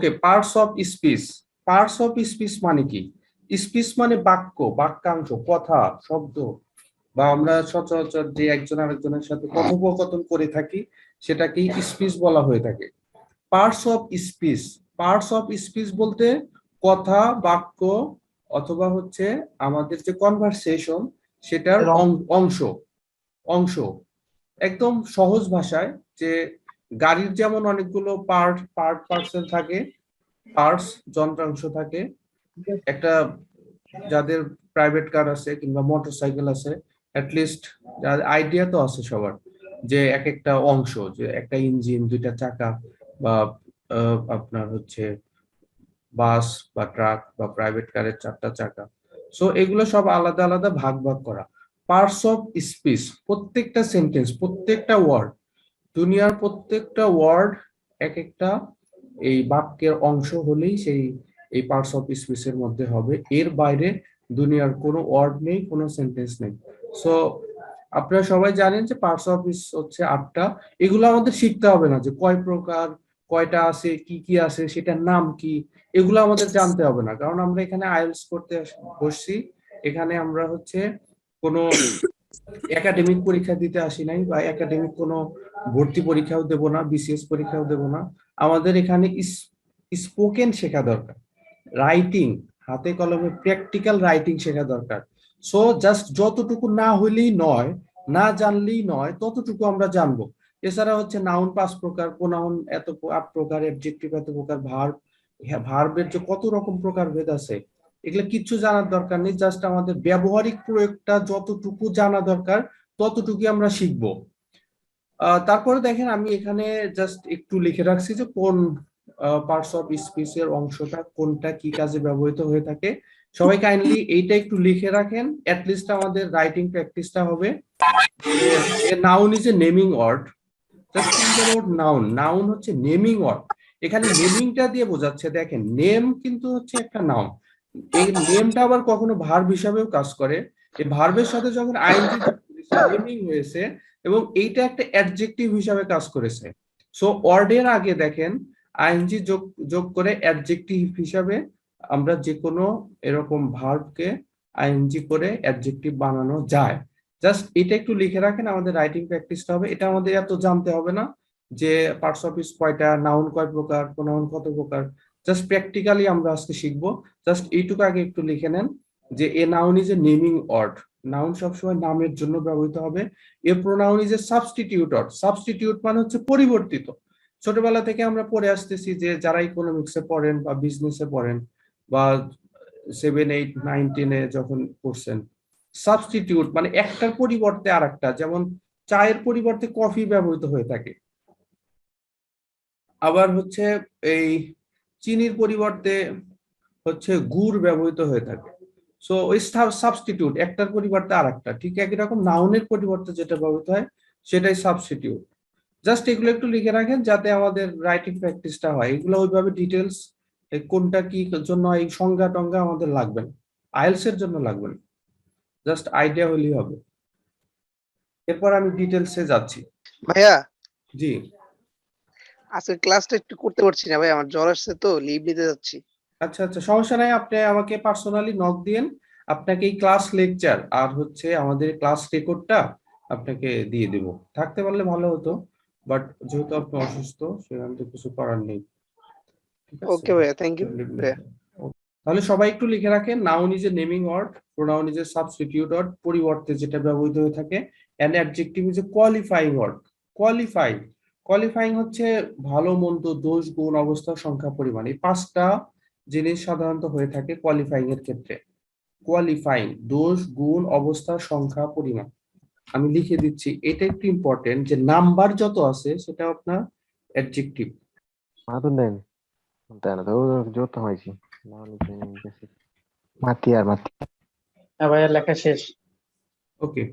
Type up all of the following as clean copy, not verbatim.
Okay, parts of speech. Parts of speech মানে কি? Speech মানে বাক্য, বাক্যাংশ, কথা, শব্দ, বা আমরা সচরাচর যে একজন আরেকজনের সাথে কথোপকথন করে থাকি সেটাকেই স্পিচ বলা হয়ে থাকে। Parts of speech, parts of speech বলতে কথা, বাক্য, অথবা হচ্ছে আমাদের যে কনভারসেশন সেটার অংশ। অংশ একদম সহজ ভাষায়, যে গাড়ির যেমন অনেকগুলো পার্টস থাকে, পার্টস, যন্ত্রাংশ থাকে। একটা যাদের প্রাইভেট কার আছে কিংবা মোটরসাইকেল আছে, অ্যাটলিস্ট আইডিয়া তো আছে সবার, যে এক একটা অংশ, যে একটা ইঞ্জিন, দুইটা চাকা, বা আপনার হচ্ছে বাস বা ট্রাক বা প্রাইভেট কারের চারটা চাকা। সো এগুলো সব আলাদা আলাদা ভাগ ভাগ করা। পার্টস অফ স্পিচ, প্রত্যেকটা সেন্টেন্স, প্রত্যেকটা ওয়ার্ড, দুনিয়ার প্রত্যেকটা ওয়ার্ড এক একটা এই বাক্যের অংশ হলেই সেই এই পার্টস অফ স্পিচের মধ্যে হবে। এর বাইরে দুনিয়ার কোনো ওয়ার্ড নেই, কোনো সেন্টেন্স নেই। সো আপনারা সবাই জানেন যে পার্টস অফ স্পিচ হচ্ছে 8টা। এগুলো আমাদের শিখতে হবে না, যে কয় প্রকার, কয়টা আছে, কি কি আছে, সেটার নাম কি, এগুলো আমাদের জানতে হবে না, কারণ আমরা এখানে আইএলটিএস করতে বসছি। এখানে আমরা হচ্ছে কোনো একাডেমিক পরীক্ষা দিতে আসি নাই, বা একাডেমিক কোনো ভর্তি পরীক্ষাও দেব না, বিসিএস পরীক্ষাও দেব না। আমাদের এখানে স্পোকেন শেখা দরকার, রাইটিং, হাতে কলমে প্র্যাকটিক্যাল রাইটিং শেখা দরকার। সো জাস্ট যতটুকু না হইলেই নয়, না জানলেই নয়, ততটুকু আমরা জানবো। এছাড়া হচ্ছে নাউন 5 প্রকার, প্রোনাউন এত 8 প্রকার, অ্যাডজেক্টিভ এত প্রকার, ভার্ব, ভার্বের যে কত রকম প্রকার ভেদ আছে, এগুলো কিচ্ছু জানার দরকার নেই। জাস্ট আমাদের ব্যবহারিক প্রয়োগটা যতটুকু জানা দরকার ততটুকু আমরা শিখবো। তারপরে দেখেন, আমি এখানে জাস্ট একটু লিখে রাখছি যে কোন পার্টস অফ স্পিচ এর অংশটা কোনটা কি কাজে ব্যবহৃত হয়ে থাকে। সবাই কাইন্ডলি এইটা একটু লিখে রাখেন, অ্যাটলিস্ট আমাদের রাইটিং প্র্যাকটিসটা হবে। Noun is a naming word. Just think about noun. Noun হচ্ছে নেমিং ওয়ার্ড। এখানে নেমিংটা দিয়ে বোঝাচ্ছে, দেখেন নেম কিন্তু হচ্ছে একটা নাউন। এই নেমটা আবার কখনো ভার্ব হিসাবেও কাজ করে। এই ভার্বের সাথে যখন আইএনজি নেমিং হয়েছে, এবং এইটা একটা অ্যাডজেক্টিভ হিসাবে কাজ করেছে। সো ওয়ার্ডের আগে দেখেন আইএনজি যোগ যোগ করে অ্যাডজেক্টিভ হিসাবে আমরা যে কোনো এরকম ভার্বকে আইএনজি করে অ্যাডজেক্টিভ বানানো যায়। জাস্ট এটা একটু লিখে রাখেন, আমাদের রাইটিং প্র্যাকটিসটা হবে। এটা আমাদের এত জানতে হবে না যে পার্টস অফ স্পিচ কয়টা, নাউন কয় প্রকার, প্রোনাউন কত প্রকার। জাস্ট প্র্যাকটিক্যালি আমরা আজকে শিখবো। জাস্ট এইটুকু আগে একটু লিখে নেন যে a noun is a naming word. Noun সবসময় নামের জন্য ব্যবহৃত হবে। A pronoun is a substitute word. Substitute মানে হচ্ছে পরিবর্তিত। ছোটবেলা থেকে আমরা পড়ে আসতেছি, যে যারা ইকোনমিক্সে পড়েন বা বিজনেসে পড়েন বা 7, 8, 9, 10-এ যখন পড়ছেন, সাবস্টিটিউট মানে একটার পরিবর্তে আরেকটা। যেমন চায়ের পরিবর্তে কফি ব্যবহৃত হয়ে থাকে, আবার হচ্ছে এই চিনির পরিবর্তে হচ্ছে গুড় ব্যবহৃত হয়ে থাকে। সো ওই সাবস্টিটিউট, একটার পরিবর্তে আরেকটা। ঠিক একই রকম নাউনের পরিবর্তে যেটা ব্যবহৃত হয় সেটাই সাবস্টিটিউট। জাস্ট এগুলো একটু লিখে রাখেন যাতে আমাদের রাইটিং প্র্যাকটিসটা হয়। এগুলো ওইভাবে ডিটেলস কোনটা কি জন্য, এই সংজ্ঞা টঙ্গা আমাদের লাগবে না, আইএলটিএস এর জন্য লাগবে না, জাস্ট আইডিয়া হলেই হবে। এরপর আমি ডিটেলসে যাচ্ছি। ভাইয়া, জি আজকে ক্লাসটা একটু করতে পারছি না ভাই, আমার জ্বর আসছে তো লিভ নিতে যাচ্ছি। আচ্ছা আচ্ছা, সমস্যা নাই, আপনি আমাকে পার্সোনালি নক দিয়েন। আপনাকে এই ক্লাস লেকচার আর হচ্ছে আমাদের ক্লাস রেকর্ডটা আপনাকে দিয়ে দেব। থাকতে পারলে ভালো হতো, বাট যেহেতু আপনি অসুস্থ সেখানে তো কিছু করার নেই। ঠিক আছে, ওকে ভাইয়া, থ্যাংক ইউ ভাইয়া। তাহলে সবাই একটু লিখে রাখেন, noun is a naming word, pronoun is a substitute word, পরিবর্তে যেটা ব্যবহৃত হয়ে থাকে, and adjective is a qualifying word. Qualify, qualifying হচ্ছে ভালো মন্দ, দোষ গুণ, অবস্থা, সংখ্যা, পরিমাণ। এই 5টা জিনিস সাধারণত হয়ে থাকে কোয়ালিফাইং এর ক্ষেত্রে। কোয়ালিফাইং, দোষ গুণ, অবস্থা, সংখ্যা, পরিমাণ। আমি লিখে দিচ্ছি, এটা একটু ইম্পর্টেন্ট, যে নাম্বার যত আছে সেটা আপনার অ্যাডজেক্টিভ। মাতুন দেন তাই না তো জোর হয়েছি মাতি আর মাতি। হ্যাঁ ভাইয়া, লেখা শেষ। ওকে,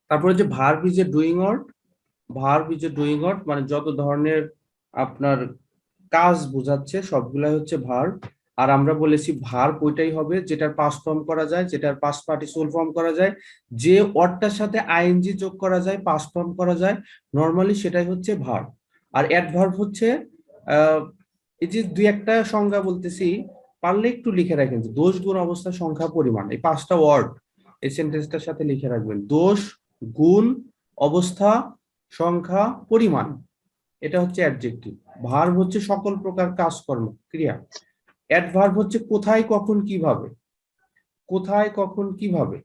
তারপরে যে verb is a doing word. Verb is a doing word মানে যত ধরনের আপনার কাজ বোঝাচ্ছে সবগুলাই হচ্ছে ভার্ব। আর আমরা বলেছি ভার্ব ওইটাই হবে যেটার পাস্ট ফর্ম করা যায়, যেটার পাস্ট পার্টিসিপল ফর্ম করা যায়, যে ওয়ার্ডটার সাথে আইএনজি যোগ করা যায়, পাস্ট ফর্ম করা যায়, নরমালি সেটাই হচ্ছে ভার্ব। আর অ্যাডভার্ব হচ্ছে এই যে দুই একটা সংজ্ঞা বলতেছি, পারলে একটু লিখে রাখেন যে দোষ, গুণ, অবস্থা, সংখ্যা, পরিমাণ, এই 5টা ওয়ার্ড এই সেন্টেন্সটার সাথে লিখে রাখবেন। দোষ, গুণ, অবস্থা, সংখ্যা, পরিমাণ, এটা হচ্ছে অ্যাডজেক্টিভ। ভার্ব হচ্ছে সকল প্রকার কাজকর্ম, ক্রিয়া। অ্যাডভার্ব হচ্ছে কোথায়, কখন, কিভাবে। কোথায়, কখন, কিভাবে।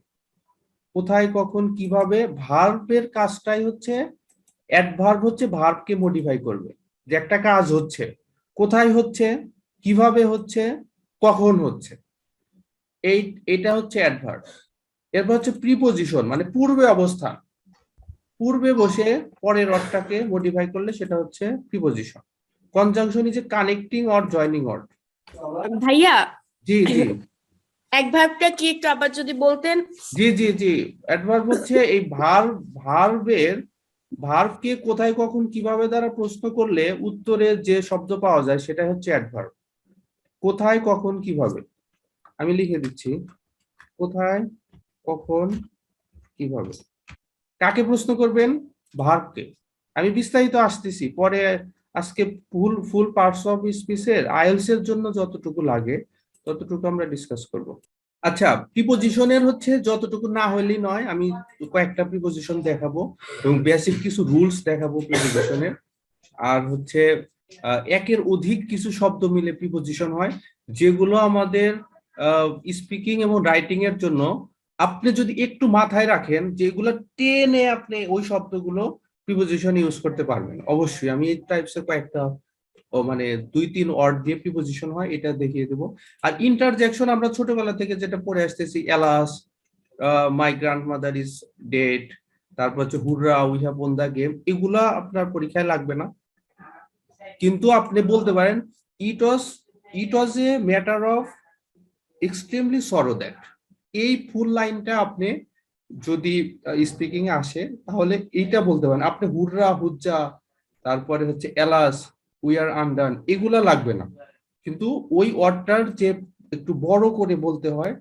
কোথায়, কখন, কিভাবে ভার্বের কাজটাই হচ্ছে, অ্যাডভার্ব হচ্ছে ভার্বকে মডিফাই করবে, যে একটা কাজ হচ্ছে, কোথায় হচ্ছে, কিভাবে হচ্ছে, কখন হচ্ছে, এটা হচ্ছে অ্যাডভার্ব। এরপর হচ্ছে প্রিপোজিশন, মানে পূর্বে অবস্থান, পূর্বে বসে পরের অর্থটাকে মডিফাই করলে সেটা হচ্ছে preposition. Conjunction is a connecting or joining word. ভাইয়া, জি জি অ্যাডভার্বটা কি একটু আবার যদি বলতেন? জি জি জি অ্যাডভার্ব হচ্ছে এই ভার্বকে কোথায়, কখন, কিভাবে দ্বারা প্রশ্ন করলে উত্তরে যে শব্দ পাওয়া যায় সেটা হচ্ছে অ্যাডভার্ব। কোথায়, কখন, কিভাবে। আমি লিখে দিচ্ছি, কোথায়, কখন, কিভাবে। কাকে প্রশ্ন করবেন? ভার্বকে। আমি বিস্তারিত আসতেছি পরে। আজকে ফুল পার্টস অফ স্পিচের আইএলটিএস এর জন্য যতটুকু লাগে ততটুকু আমরা ডিসকাস করব। আচ্ছা, প্রিপোজিশনের হচ্ছে যতটুকু না হইলেই নয়, আমি কয়েকটা প্রিপোজিশন দেখাবো এবং বেসিক কিছু রুলস দেখাবো প্রিপোজিশনের। আর হচ্ছে একের অধিক কিছু শব্দ মিলে প্রিপোজিশন হয়, যেগুলো আমাদের স্পিকিং এবং রাইটিং এর জন্য আপনি যদি একটু মাথায় রাখেন, যেগুলো টেনে আপনি ওই শব্দগুলো প্রিপোজিশন ইউজ করতে পারবেন। অবশ্যই আমি এই টাইপসের কয়েকটা মানে 2-3 ওয়ার্ড দিয়ে প্রিপোজিশন হয় এটা দেখিয়ে দেবো। আর ইন্টারজেকশন আমরা ছোটবেলা থেকে যেটা পড়ে আসতেছি, alas, my grandmother is dead, তারপর হচ্ছে hurrah, we have won the game, এগুলা আপনার পরীক্ষায় লাগবে না, কিন্তু আপনি বলতে পারেন it was a matter of extremely sorrow that. এই ফুল লাইনটা আপনি যদি স্পিকিং এ আসে তাহলে এইটা বলতে পারেন আপনি। হুররা, হুজ্জা, তারপরে হচ্ছে এলাস, উই আর আনডান, এগুলা লাগবে না, কিন্তু ওই ওয়ার্ডটার যে একটু বড় করে বলতে হয়,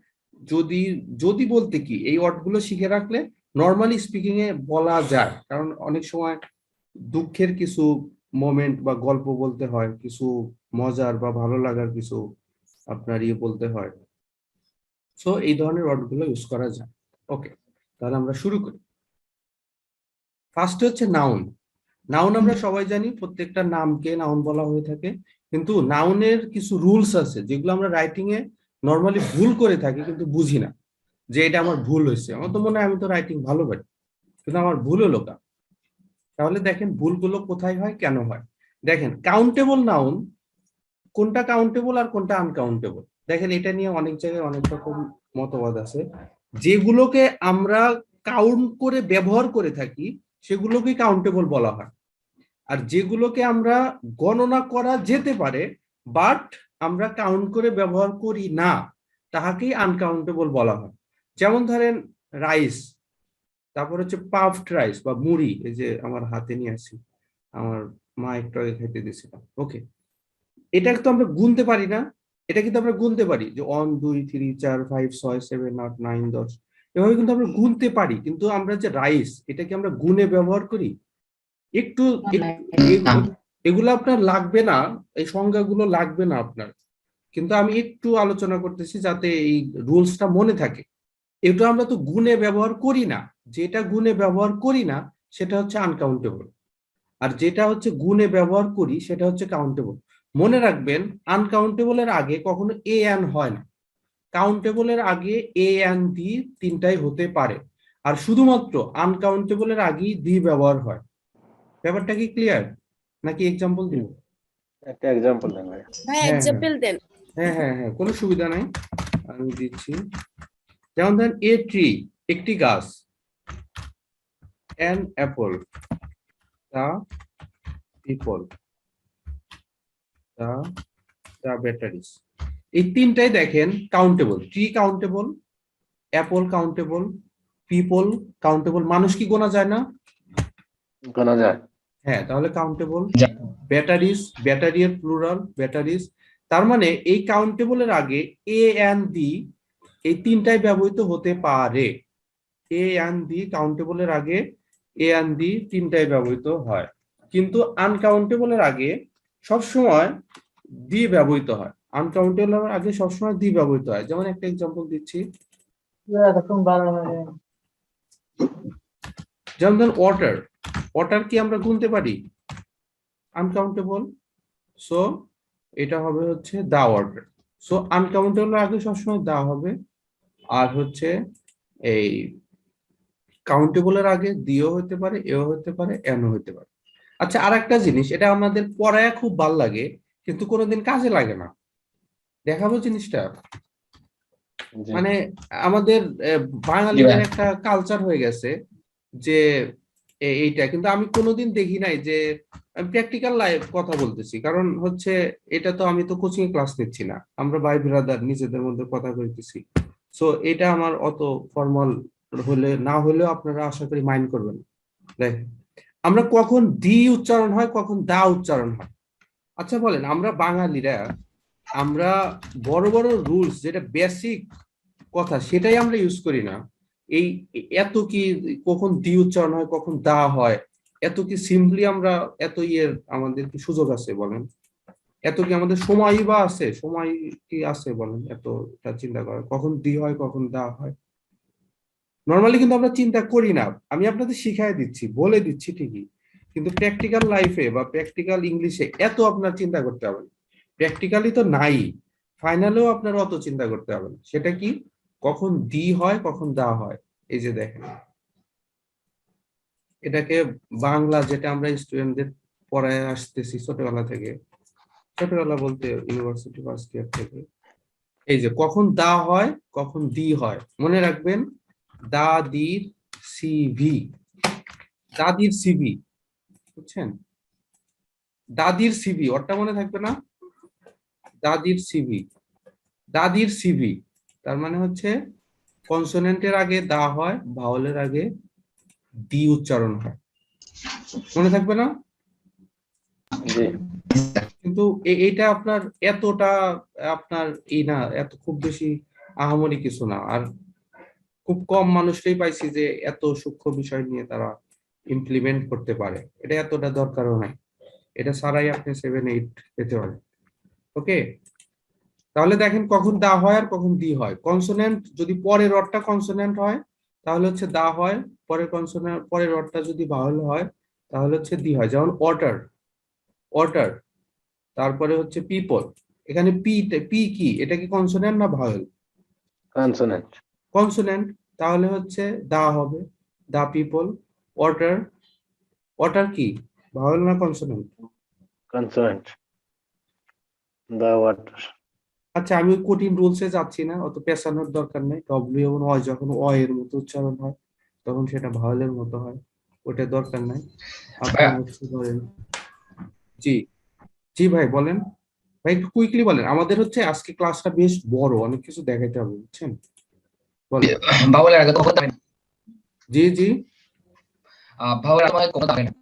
যদি যদি বলতে কি এই ওয়ার্ডগুলো শিখে রাখলে নর্মালি স্পিকিং এ বলা যায়। কারণ অনেক সময় দুঃখের কিছু মোমেন্ট বা গল্প বলতে হয়, কিছু মজার বা ভালো লাগার কিছু আপনার বলতে হয়, সো এই ধরনের ওয়ার্ডগুলো ইউজ করা যায়। ওকে, তাহলে আমরা শুরু করি। ফার্স্ট হচ্ছে নাউন। নাউন আমরা সবাই জানি, প্রত্যেকটা নামকে নাউন বলা হয়ে থাকে, কিন্তু নাউনের কিছু রুলস আছে যেগুলো আমরা রাইটিং এ নর্মালি ভুল করে থাকি কিন্তু বুঝি না, যে এটা আমার ভুল হয়েছে। আমার তো মনে হয় আমি তো রাইটিং ভালো পারি, কিন্তু আমার ভুল হলো কা। তাহলে দেখেন ভুলগুলো কোথায় হয়, কেন হয়। দেখেন কাউন্টেবল নাউন, কোনটা কাউন্টেবল আর কোনটা আনকাউন্টেবল। দেখেন এটা নিয়ে অনেক জায়গায় অনেক রকম মতবাদ আছে। যেগুলোকে আমরা কাউন্ট করে ব্যবহার করে থাকি সেগুলোকে কাউন্টেবল বলা হয়, আর যেগুলোকে আমরা গণনা করা যেতে পারে বাট আমরা কাউন্ট করে ব্যবহার করি না, তাহাকেই আনকাউন্টেবল বলা হয়। যেমন ধরেন রাইস, তারপর হচ্ছে পাফড রাইস বা মুড়ি, এই যে আমার হাতে নিয়ে আসি, আমার মা একটু আগে খাইতে দিয়েছিল। ওকে, এটা তো আমরা গুনতে পারি না, এটা কিন্তু আমরা গুনতে পারি যে 1 2 3 4 5 6 7 8 9 10, এভাবে কিন্তু আমরা গুনতে পারি। কিন্তু আমরা যে রাইস, এটা কি আমরা গুনে ব্যবহার করি? একটু এগুলো আপনার লাগবে না, এই সংজ্ঞাগুলো লাগবে না আপনার, কিন্তু আমি একটু আলোচনা করতেছি যাতে এই রুলসটা মনে থাকে। এটা আমরা তো গুনে ব্যবহার করি না, যেটা গুনে ব্যবহার করি না সেটা হচ্ছে আনকাউন্টেবল, আর যেটা হচ্ছে গুনে ব্যবহার করি সেটা হচ্ছে কাউন্টেবল। মনে রাখবেন, আনকাউন্টেবলের আগে কখনো এ এন হয় না, কাউন্টেবলের আগে এ এন দি তিনটাই হতে পারে, আর শুধুমাত্র আনকাউন্টেবলের আগেই দি ব্যবহার হয়। ব্যাপারটা কি ক্লিয়ার, নাকি এক্সাম্পল দিব? একটা এক্সাম্পল দেন ভাই। ভাই হ্যাঁ, এক্সাম্পল দেন। হ্যাঁ হ্যাঁ হ্যাঁ, কোনো সুবিধা নাই, আমি দিচ্ছি। যেমন ধরেন এ ট্রি, একটি গাছ, an apple, the people, the batteries, এই তিনটাই দেখেন countable. Tree countable, apple countable, people countable. মানুষ কি গোনা যায় না? গোনা যায়। হ্যাঁ, তাহলে কাউন্টেবল। ব্যাটারিজ, ব্যাটারি এর প্লুরাল ব্যাটারিজ। তার মানে এই কাউন্টেবলের আগে এ এন্ড দি এই তিনটাই ব্যবহৃত হতে পারে। এ এন্ড দি কাউন্টেবলের আগে এ এন্ড দি তিনটাই ব্যবহৃত হয়, কিন্তু আনকাউন্টেবলের আগে সবসময় দি ব্যবহৃত হয়, আনকাউন্টেবল আগে সবসময় দি ব্যবহৃত হয়। যেমন একটা এক্সাম্পল দিচ্ছি, এতক্ষণ বারো হয়ে যেমন ধরুন ওয়াটার, ওয়াটার কি আমরা গুনতে পারি? আনকাউন্টেবল, সো এটা হবে হচ্ছে দা ওয়াটার। সো আনকাউন্টেবল আগে সবসময় দা হবে, আর হচ্ছে এই কাউন্টেবলের আগে দিও হতে পারে, এও হতে পারে, এনও হতে পারে। আচ্ছা, আর একটা জিনিস, এটা আমাদের পড়ায় খুব ভাল লাগে কিন্তু কোনোদিন কাজে লাগে না, দেখাবো জিনিসটা। জি মানে আমাদের বাঙালিদের একটা কালচার হয়ে গেছে যে এইটা, কিন্তু আমি কোনোদিন দেখি নাই যে প্র্যাকটিক্যাল লাইফ কথা বলতেছি, কারণ হচ্ছে এটা তো আমি তো কোচিং ক্লাস নিচ্ছি না, আমরা ভাই ব্রাদার নিজেদের মধ্যে কথা কইতেছি। সো এটা আমার অত ফর্মাল হলে না হলেও আপনারা আশা করি মাইন্ড করবেন। দেখেন, আমরা কখন দি উচ্চারণ হয়, কখন দা উচ্চারণ হয়। আচ্ছা বলেন, আমরা বাঙালিরা আমরা বড় বড় রুলস, যেটা বেসিক কথা, সেটাই আমরা ইউজ করি না। এই এত কি কখন দি উচ্চারণ হয়, কখন দা হয়, এত কি সিম্পলি আমরা এত আমাদের কি সুযোগ আছে বলেন? এত কি আমাদের সময় বা আছে, সময় কি আছে বলেন এতটা চিন্তা করার, কখন দি হয় কখন দা হয়? নর্মালি কিন্তু আমরা চিন্তা করি না। আমি আপনাদের শিখাই দিচ্ছি, বলে দিচ্ছি ঠিকই, কিন্তু প্র্যাকটিক্যাল লাইফে বা প্র্যাকটিক্যাল ইংলিশে এত আপনার চিন্তা করতে হবে না। প্র্যাকটিক্যালি তো নাই, ফাইনালেও আপনার অত চিন্তা করতে হবে না। সেটা কি, কখন দি হয় কখন দা হয়। এই যে দেখেন, এটাকে বাংলা যেটা আমরা স্টুডেন্টদের পড়ায় আসতেছি ছোটবেলা থেকে, ছোটবেলা বলতে ইউনিভার্সিটি ফার্স্ট ইয়ার থেকে, এই যে কখন দা হয় কখন দি হয়, মনে রাখবেন। দাদির সিভি, দাদির সিভি, বুঝছেন? দাদির সিভি, ওরটা মনে থাকবে না? দাদির সিভি, দাদির সিভি, তার মানে হচ্ছে কনসোনেন্টের আগে দা হয়, ভাওয়ালের আগে দি উচ্চারণ হয়, মনে থাকবে না? জি কিন্তু এইটা আপনার এতটা আপনার না, এত খুব বেশি আহামরি কিছু না। আর খুব কম মানুষটাই পাইছি যে এত সূক্ষ্ম বিষয় নিয়ে তারা ইমপ্লিমেন্ট করতে পারে, এটা এতটা দরকারও নাই। এটা ছাড়াই আপনি 7-8 পেতে পারেন। ওকে, তাহলে দেখেন কখন দা হয় আর কখন দি হয়। কনসোনেন্ট যদি পরের অর্থটা কনসোনেন্ট হয় তাহলে হচ্ছে দা হয়, পরের কনসোনেন্ট পরের অর্থটা যদি ভাওয়েল হয় তাহলে হচ্ছে দি হয়। যেমন ওয়াটার, ওয়াটার, তারপরে হচ্ছে পিপল। এখানে পি, পি কি, এটা কি কনসোনেন্ট না ভাওয়েল? কনসোনেন্ট কনসোনেন্ট, তাহলে হচ্ছে দা হবে, দা পিপল। ওয়াটার, ওয়াটার কি ভাওয়েল না কনসোনেন্ট? কনসোনেন্ট দা ওয়াটার আচ্ছা, আমি ওই কঠিন রুলসে যাচ্ছি না, অত পেঁচানোর দরকার নেই। ডব্লিউ এবং অয় যখন অ এর মতো উচ্চারণ হয় তখন সেটা ভাওয়েলের মতো হয়, ওটা দরকার নাই। আপনার হচ্ছে ধরেন, জি, জি ভাই বলেন, ভাই একটু কুইকলি বলেন, আমাদের হচ্ছে আজকে ক্লাসটা বেশ বড়, অনেক কিছু দেখাইতে হবে, বুঝছেন? বলেন। ভাওয়ালের আগে কখন দাঁড়ায় না? জি জি, ভাওয়ালের আগে কখন দাঁড়ায় না?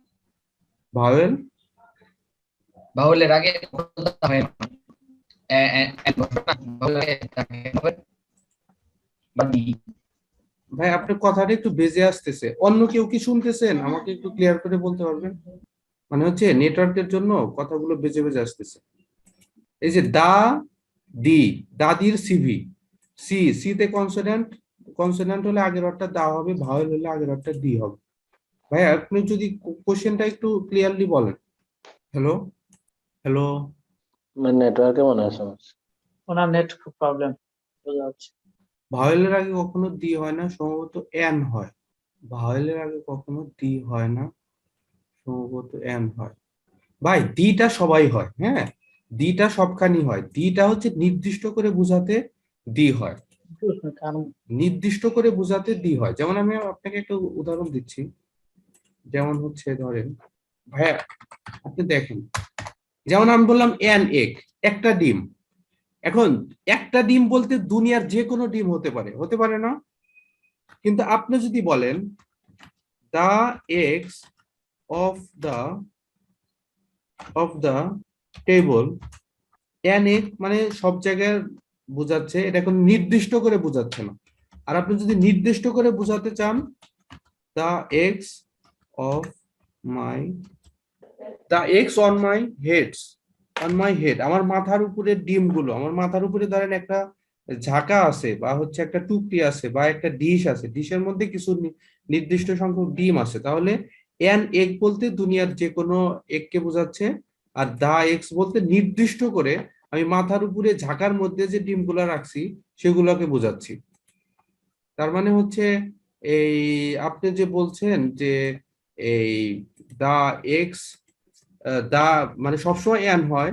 ভাওয়েল, ভাওয়ালের আগে কখন দাঁড়ায় না? ভাওয়ালের আগে দাঁড়ায় হবে বা নি। ভাই আপনার কথাটা একটু বেজে আসতেছে, অন্য কেউ কি শুনতেছেন? আমাকে একটু ক্লিয়ার করে বলতে পারবেন? মানে হচ্ছে নেটওয়ার্কের জন্য কথাগুলো বেজে বেজে আসতেছে। এই যে দা, দি, দাদির সিভি, সি, সিতে কনসোনেন্ট, কনসোনেন্ট হলে আগের অর্থটা দা হবে, ভাওয়েল হলে আগের অর্থটা দি হবে। ভাই আপনি যদি কোশ্চেনটা একটু ক্লিয়ারলি বলেন। Hello, hello. নেটওয়ার্কে মনে হয় সমস্যা। ওনার নেট খুব প্রবলেম বোঝা যাচ্ছে। ভাওয়েলের আগে কখনো দি হয় না, সম্ভবত এন হয়। ভাওয়েলের আগে কখনো দি হয় না, সম্ভবত এন হয়। ভাই দিটা সবাই হয়, হ্যাঁ, দিটা সবখানি হয়। দিটা হচ্ছে নির্দিষ্ট করে বোঝাতে দি হয়, কারণ নির্দিষ্ট করে বোঝাতে দি হয়। যেমন আমি আপনাকে একটা উদাহরণ দিচ্ছি, যেমন হচ্ছে ধরেন, ভাইয়া আপনি দেখেন, যেমন আমি বললাম এন এগ, একটা ডিম। এখন একটা ডিম বলতে দুনিয়ার যে কোনো ডিম হতে পারে, হতে পারে না? কিন্তু আপনি যদি বলেন the eggs of the table, an egg মানে সব জায়গায় বোঝাচ্ছে, এটা কোনো নির্দিষ্ট করে বোঝাচ্ছে না। আর আপনি যদি নির্দিষ্ট করে বোঝাতে চান, the eggs of my, the eggs on my heads, on my head, আমার মাথার উপরে ডিমগুলো, আমার মাথার উপরে ধরেন একটা ঝাঁকা আছে বা হচ্ছে একটা টুকরি আছে বা একটা ডিশ আছে, ডিশের মধ্যে কিছু নির্দিষ্ট সংখ্যক ডিম আছে, তাহলে এন এগ বলতে দুনিয়ার যে কোনো এগকে বোঝাচ্ছে, আর দা এগস বলতে নির্দিষ্ট করে আমি মাথার উপরে ঝাঁকার মধ্যে যে ডিমগুলো রাখছি সেগুলোকে বোঝাচ্ছি। তার মানে হচ্ছে এই আপনি যে বলছেন যে এই দা এক্স দা মানে সবসময় এন হয়,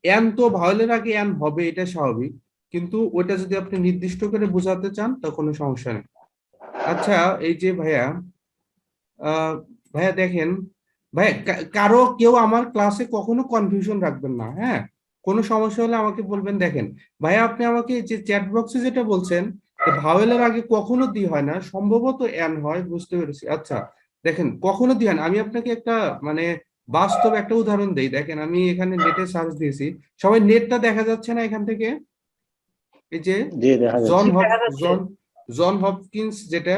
এন তো ভাওয়েলের আগে এন হবে, এটা স্বাভাবিক, কিন্তু ওইটা যদি আপনি নির্দিষ্ট করে বোঝাতে চান তা কোনো সমস্যা নেই। আচ্ছা, এই যে ভাইয়া ভাইয়া দেখেন, ভাইয়া কারো কেউ আমার ক্লাসে কখনো কনফিউশন রাখবেন না, হ্যাঁ, কোনো সমস্যা হলে আমাকে বলবেন। দেখেন ভাইয়া, আপনি আমাকে যে চ্যাট বক্সে যেটা বলছেন ভাওয়েলের আগে কখনো দি হয় না, সম্ভবত এন হয়, বুঝতে পেরেছি। আচ্ছা দেখেন, কখনো দি হয় না, আমি আপনাকে একটা মানে বাস্তব একটা উদাহরণ দেই। দেখেন আমি এখানে নেটে সার্চ দিয়েছি, সবাই নেটটা দেখা যাচ্ছে না এখান থেকে? এই যে জি দেখা জন যাচ্ছে। দেখা যাচ্ছে। জন জন হপকিন্স যেটা,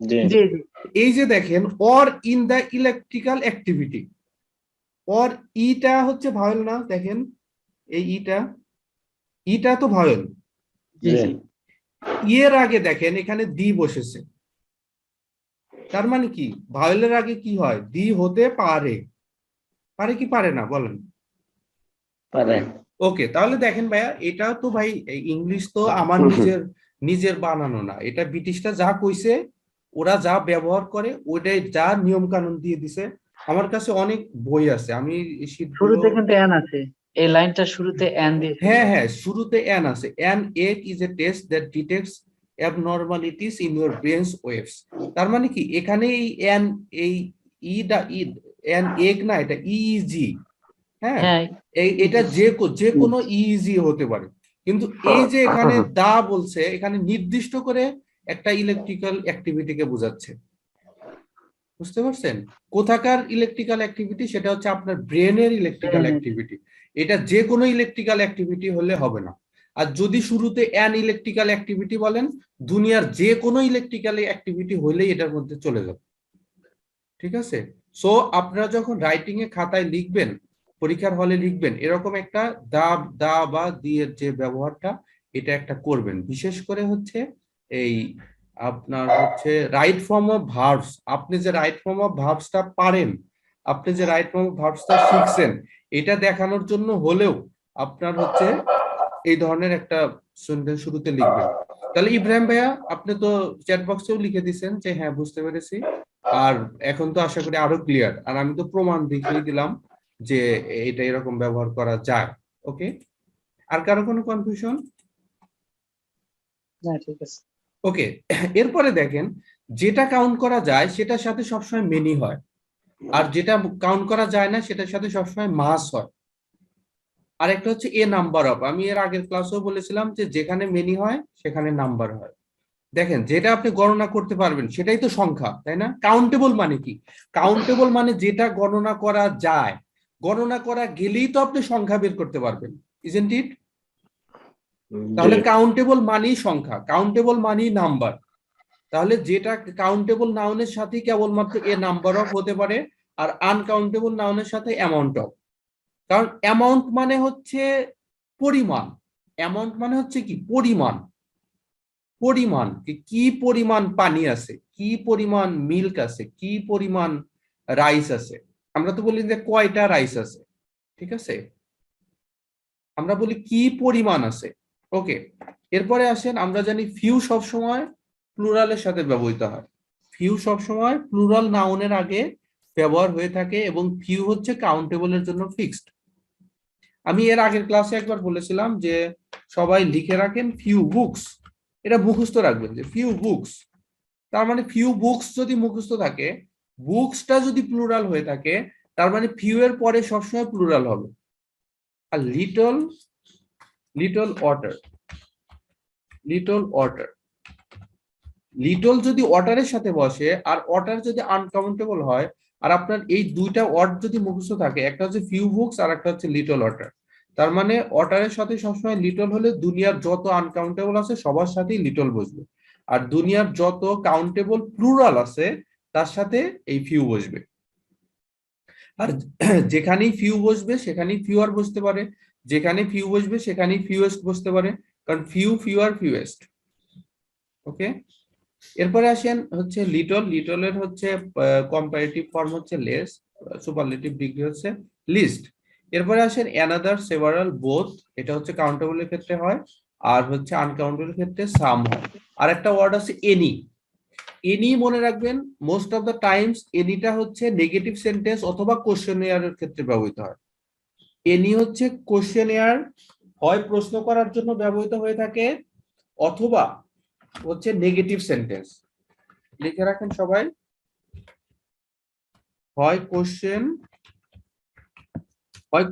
জি জি জি এই যে দেখেন or in the electrical activity, or ইটা হচ্ছে ভাওয়েল না? দেখেন এই ইটা, ইটা তো ভাওয়েল। জি জি জি এর আগে দেখেন এখানে দি বসেছে, তার মানে কি ভাওয়েলের আগে কি হয়? দি হতে পারে, পারে কি পারে না বলেন? পারে। ওকে, তাহলে দেখেন ভাইয়া, এটা তো ভাই ইংলিশ তো আমার নিজের নিজের বানানো না, এটা ব্রিটিশরা যা কইছে, ওরা যা ব্যবহার করে ওইটাই, যা নিয়ম কানুন দিয়ে দিছে। আমার কাছে অনেক বই আছে, আমি শীটগুলো, শুরুতে কিন্তু এন আছে, এই লাইনটা শুরুতে এন দিয়ে শুরু হ্যাঁ হয়। হ্যাঁ, শুরুতে অ্যান আছে। An egg is a test that detects abnormalities in your brains waves. তার মানে কি এখানে এই অ্যান, এই ইটা ইড অ্যান এগ না, এটা ইইজি, হ্যাঁ, হ্যাঁ এটা যে কোনো ইইজি হতে পারে, কিন্তু এই যে এখানে দা বলছে, এখানে নির্দিষ্ট করে একটা ইলেকট্রিক্যাল অ্যাক্টিভিটিকে বোঝাচ্ছে। বুঝতে পারছেন? কোথাকার ইলেকট্রিক্যাল অ্যাক্টিভিটি? সেটা হচ্ছে আপনার ব্রেনের ইলেকট্রিক্যাল অ্যাক্টিভিটি। এটা যে কোনো ইলেকট্রিক্যাল অ্যাক্টিভিটি হলে হবে না। আর যদি শুরুতে অ্যান ইলেকট্রিক্যাল অ্যাক্টিভিটি বলেন, দুনিয়ার যে কোনো ইলেকট্রিক্যাল অ্যাক্টিভিটি হলেই এটার মধ্যে চলে যাবে। ঠিক আছে? সো আপনারা যখন রাইটিং এ খাতায় লিখবেন, পরীক্ষার হলে লিখবেন, এরকম একটা দা দা বা দিয়ের যে ব্যবহারটা, এটা একটা করবেন। বিশেষ করে হচ্ছে এই আপনার হচ্ছে রাইট ফর্ম অফ ভার্বস, আপনি যে রাইট ফর্ম অফ ভার্বসটা পারেন, আপনি যে রাইট ফর্ম অফ ভার্বসটা শিখছেন, এটা দেখানোর জন্য হলেও আপনার হচ্ছে এই ধরনের একটা সেন্টেন্স শুরুতে লিখবেন। তাহলে ইব্রাহিম ভাইয়া, আপনি তো চ্যাট বক্সেও লিখে দিচ্ছেন যে হ্যাঁ বুঝতে পেরেছি, আর এখন তো আশা করি আরো ক্লিয়ার, আর আমি তো প্রমাণ দেখিয়ে দিলাম যে এটা এরকম ব্যবহার করা যায়। ওকে, আর কারো কোনো কনফিউশন? না ঠিক আছে। ওকে, এরপরে দেখেন, যেটা কাউন্ট করা যায় সেটার সাথে সবসময় মেনি হয়, আর যেটা কাউন্ট করা যায় না সেটার সাথে সবসময় মাস হয়। আর একটা হচ্ছে এ নাম্বার অফ, আমি এর আগের ক্লাসেও বলেছিলাম যে যেখানে মেনি হয় সেখানে নাম্বার হয়। দেখেন, যেটা আপনি গণনা করতে পারবেন সেটাই তো সংখ্যা, তাই না? কাউন্টেবল মানে কি? কাউন্টেবল মানে যেটা গণনা করা যায়, গণনা করা গেলেই তো আপনি সংখ্যা বের করতে পারবেন, ইজন্ট ইট? তাহলে জি কাউন্টেবল মানেই সংখ্যা, কাউন্টেবল মানেই নাম্বার। তাহলে যেটা কাউন্টেবল নাউনের সাথে কেবলমাত্র এ নাম্বার অফ হতে পারে, আর আনকাউন্টেবল নাউনের সাথে অ্যামাউন্ট অফ। কারণ অ্যামাউন্ট মানে হচ্ছে পরিমাণ, অ্যামাউন্ট মানে হচ্ছে কি পরিমাণ, পরিমাণ কি পরিমাণ পানি আছে, কি পরিমাণ মিল্ক আছে, কি পরিমাণ রাইস আছে। আমরা তো বলি যে কয়টা রাইস আছে, ঠিক আছে, আমরা বলি কি পরিমাণ আছে। ওকে, এরপরে আসেন, আমরা জানি ফিউ সবসময় প্লুরালের সাথে ব্যবহৃত হয়, ফিউ সবসময় প্লুরাল নাউনের আগে ব্যবহার হয়ে থাকে, এবং ফিউ হচ্ছে কাউন্টেবলের জন্য ফিক্সড। আমি এর আগের ক্লাসে একবার বলেছিলাম যে সবাই লিখে রাখেন ফিউ বুকস, এটা মুখস্থ রাখবেন যে ফিউ বুকস, তার মানে ফিউ বুকস যদি মুখস্থ থাকে, বুকসটা যদি প্লুরাল হয়ে থাকে, তার মানে ফিউ এর পরে সবসময় প্লুরাল হবে। আর little, little water, little water, little যদি ওয়াটারের সাথে বসে আর ওয়াটার যদি আনকাউন্টেবল হয়, আর আপনার এই দুইটা ওয়ার্ড যদি মুখস্থ থাকে, একটা হচ্ছে ফিউ বুকস আর একটা হচ্ছে লিটল ওয়াটার, তার মানে ওয়াটারের সাথে সবসময় লিটল হলে দুনিয়ার যত আনকাউন্টেবল আছে সবার সাথেই লিটল বসবে, আর দুনিয়ার যত কাউন্টেবল প্লুরাল আছে তার সাথে এই ফিউ বসবে। আর যেখানেই ফিউ বসবে সেখানেই ফিউয়ার বসতে পারে, যেখানে ফিউ বসবে সেখানেই ফিউয়েস্ট বসতে পারে, কারণ ফিউ ফিউয়ার ফিউয়েস্ট। ওকে, এরপরে আসেন হচ্ছে লিটল। লিটলের হচ্ছে কম্পারেটিভ ফর্ম হচ্ছে লেস, সুপারলেটিভ ডিগ্রি হচ্ছে লিস্ট। এরপরে আসেন অ্যানাদার, সেভারাল, বোথ, এটা হচ্ছে কাউন্টেবলের ক্ষেত্রে হয়, আর হচ্ছে আনকাউন্টেবলের ক্ষেত্রে সাম হয়। আর একটা ওয়ার্ড আছে এনি। এনি মনে রাখবেন, মোস্ট অফ দ্য টাইমস এনিটা হচ্ছে নেগেটিভ সেন্টেন্স অথবা কোশ্চেনিয়ারের ক্ষেত্রে ব্যবহৃত হয়। এনি হচ্ছে কোশ্চেনিয়ার, হয় প্রশ্ন করার জন্য ব্যবহৃত হয়ে থাকে অথবা হচ্ছে নেগেটিভ সেন্টেন্স। লিখে রাখেন সবাই, হয়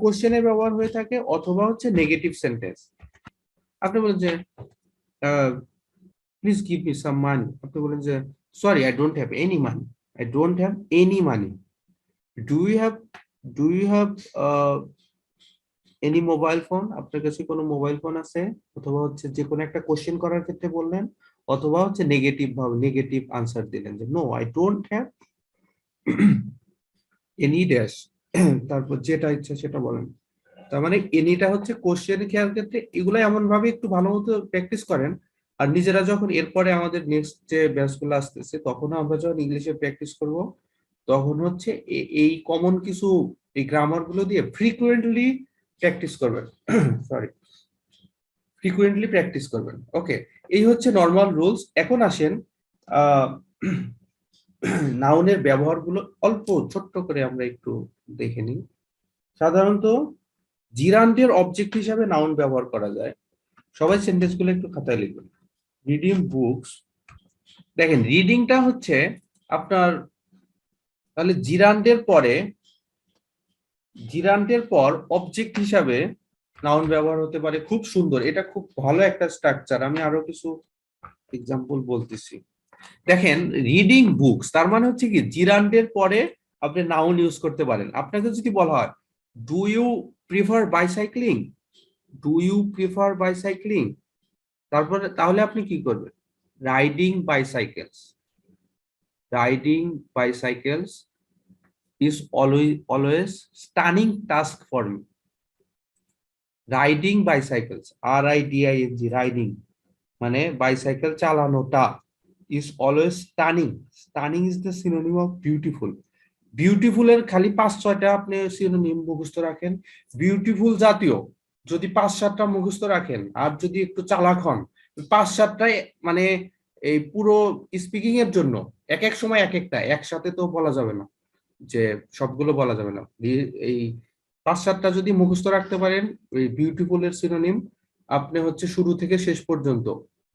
কোশ্চেনের ব্যবহার হয়ে থাকে অথবা হচ্ছে নেগেটিভ সেন্টেন্স। আপনি বলেন যে please give me some money, আপনি বলেন যে sorry I don't have any money, I don't have any money. Do you have any mobile phone, আপনার কাছে কোনো মোবাইল ফোন আছে? অথবা হচ্ছে যে কোনো একটা কোশ্চেন করার ক্ষেত্রে বললেন, অথবা হচ্ছে নেগেটিভ ভাবে নেগেটিভ আনসার দিলেন যে no I don't have any dash, তারপর যেটা ইচ্ছা সেটা বলেন। তার মানে এনিটা হচ্ছে কোশ্চেন খেয়াল ক্ষেত্রে। এগুলো এমন ভাবে একটু ভালো মতো প্র্যাকটিস করেন, আর নিজেরা যখন এরপরে আমাদের নেক্সট যে ব্যাচগুলো আসতেছে তখন আমরা যখন ইংলিশে প্র্যাকটিস করব, তখন হচ্ছে এই কমন কিছু এই গ্রামার গুলো দিয়ে ফ্রিকুয়েন্টলি প্র্যাকটিস করবেন। সরি, ফ্রিকুয়েন্টলি প্র্যাকটিস করবেন। ওকে, এই হচ্ছে নর্মাল রুলস। এখন আসেন নাউনের ব্যবহারগুলো অল্প ছোট্ট করে আমরা একটু দেখে নিই। সাধারণত জিরান্ডের অবজেক্ট হিসাবে নাউন ব্যবহার করা যায়। সবাই সেন্টেন্সগুলো একটু খাতায় লিখবেন। রিডিং বুকস, দেখেন রিডিংটা হচ্ছে আপনার, তাহলে জিরান্ডের পর অবজেক্ট হিসাবে নাউন ব্যবহার হতে পারে। খুব সুন্দর, এটা খুব ভালো একটা স্ট্রাকচার। আমি আরো কিছু এক্সাম্পল বলতেছি। দেখেন রিডিং বুকস, তার মানে হচ্ছে কি জিরান্ডের পরে আপনি নাউন ইউজ করতে পারেন। আপনাকে যদি বলা হয় do you prefer বাইসাইক্লিং, do you prefer বাইসাইক্লিং, তারপরে তাহলে আপনি কি করবেন? Riding bicycles, riding bicycles is always stunning task for me. Riding bicycles, RIDING, riding মানে বাইসাইকেল চালানোটা, is always stunning. Stunning is the synonym of beautiful. Beautiful এর খালি 5-6টা আপনি সিনোনিম মুখস্থ রাখেন। বিউটিফুল জাতীয় যদি 5-7টা মুখস্থ রাখেন, আর যদি একটু চালাক হন 5-7টাই মানে এই পুরো স্পিকিং এর জন্য এক এক সময় এক একটা, একসাথে তো বলা যাবে না, যে সবগুলো বলা যাবে না। এই 5-7টা যদি মুখস্থ রাখতে পারেন ওই বিউটিফুল এর সিনোনিম, আপনি হচ্ছে শুরু থেকে শেষ পর্যন্ত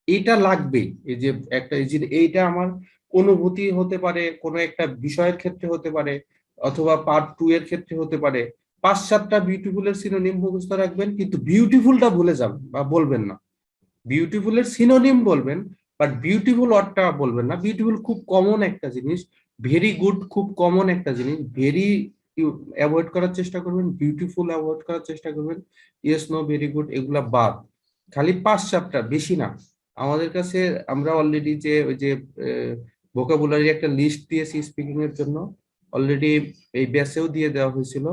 এইটা লাগবেই। এই যে একটা এই যে এইটা আমার অনুভূতি হতে পারে, কোনো একটা বিষয়ের ক্ষেত্রে হতে পারে, অথবা পার্ট 2 এর ক্ষেত্রে হতে পারে। 5-7টা বিউটিফুল এর সিনোনিম মুখস্থ রাখবেন, কিন্তু বিউটিফুলটা ভুলে যাবেন বা বলবেন না। বিউটিফুল এর সিনোনিম বলবেন, বাট বিউটিফুল ওয়ার্ডটা বলবেন না। বিউটিফুল খুব কমন একটা জিনিস, ভেরি গুড খুব কমন একটা জিনিস, ভেরি অ্যাভয়েড করার চেষ্টা করবেন, বিউটিফুল অ্যাভয়েড করার চেষ্টা করবেন, ইয়েস নো ভেরি গুড এগুলা বাদ। খালি 5-7টা, বেশি না। আমাদের কাছে আমরা অলরেডি যে ওই যে ভোকাবুলারি একটা লিস্ট দিয়েছি স্পিকিং এর জন্য, অলরেডি এই ব্যাচেও দিয়ে দেওয়া হয়েছিল।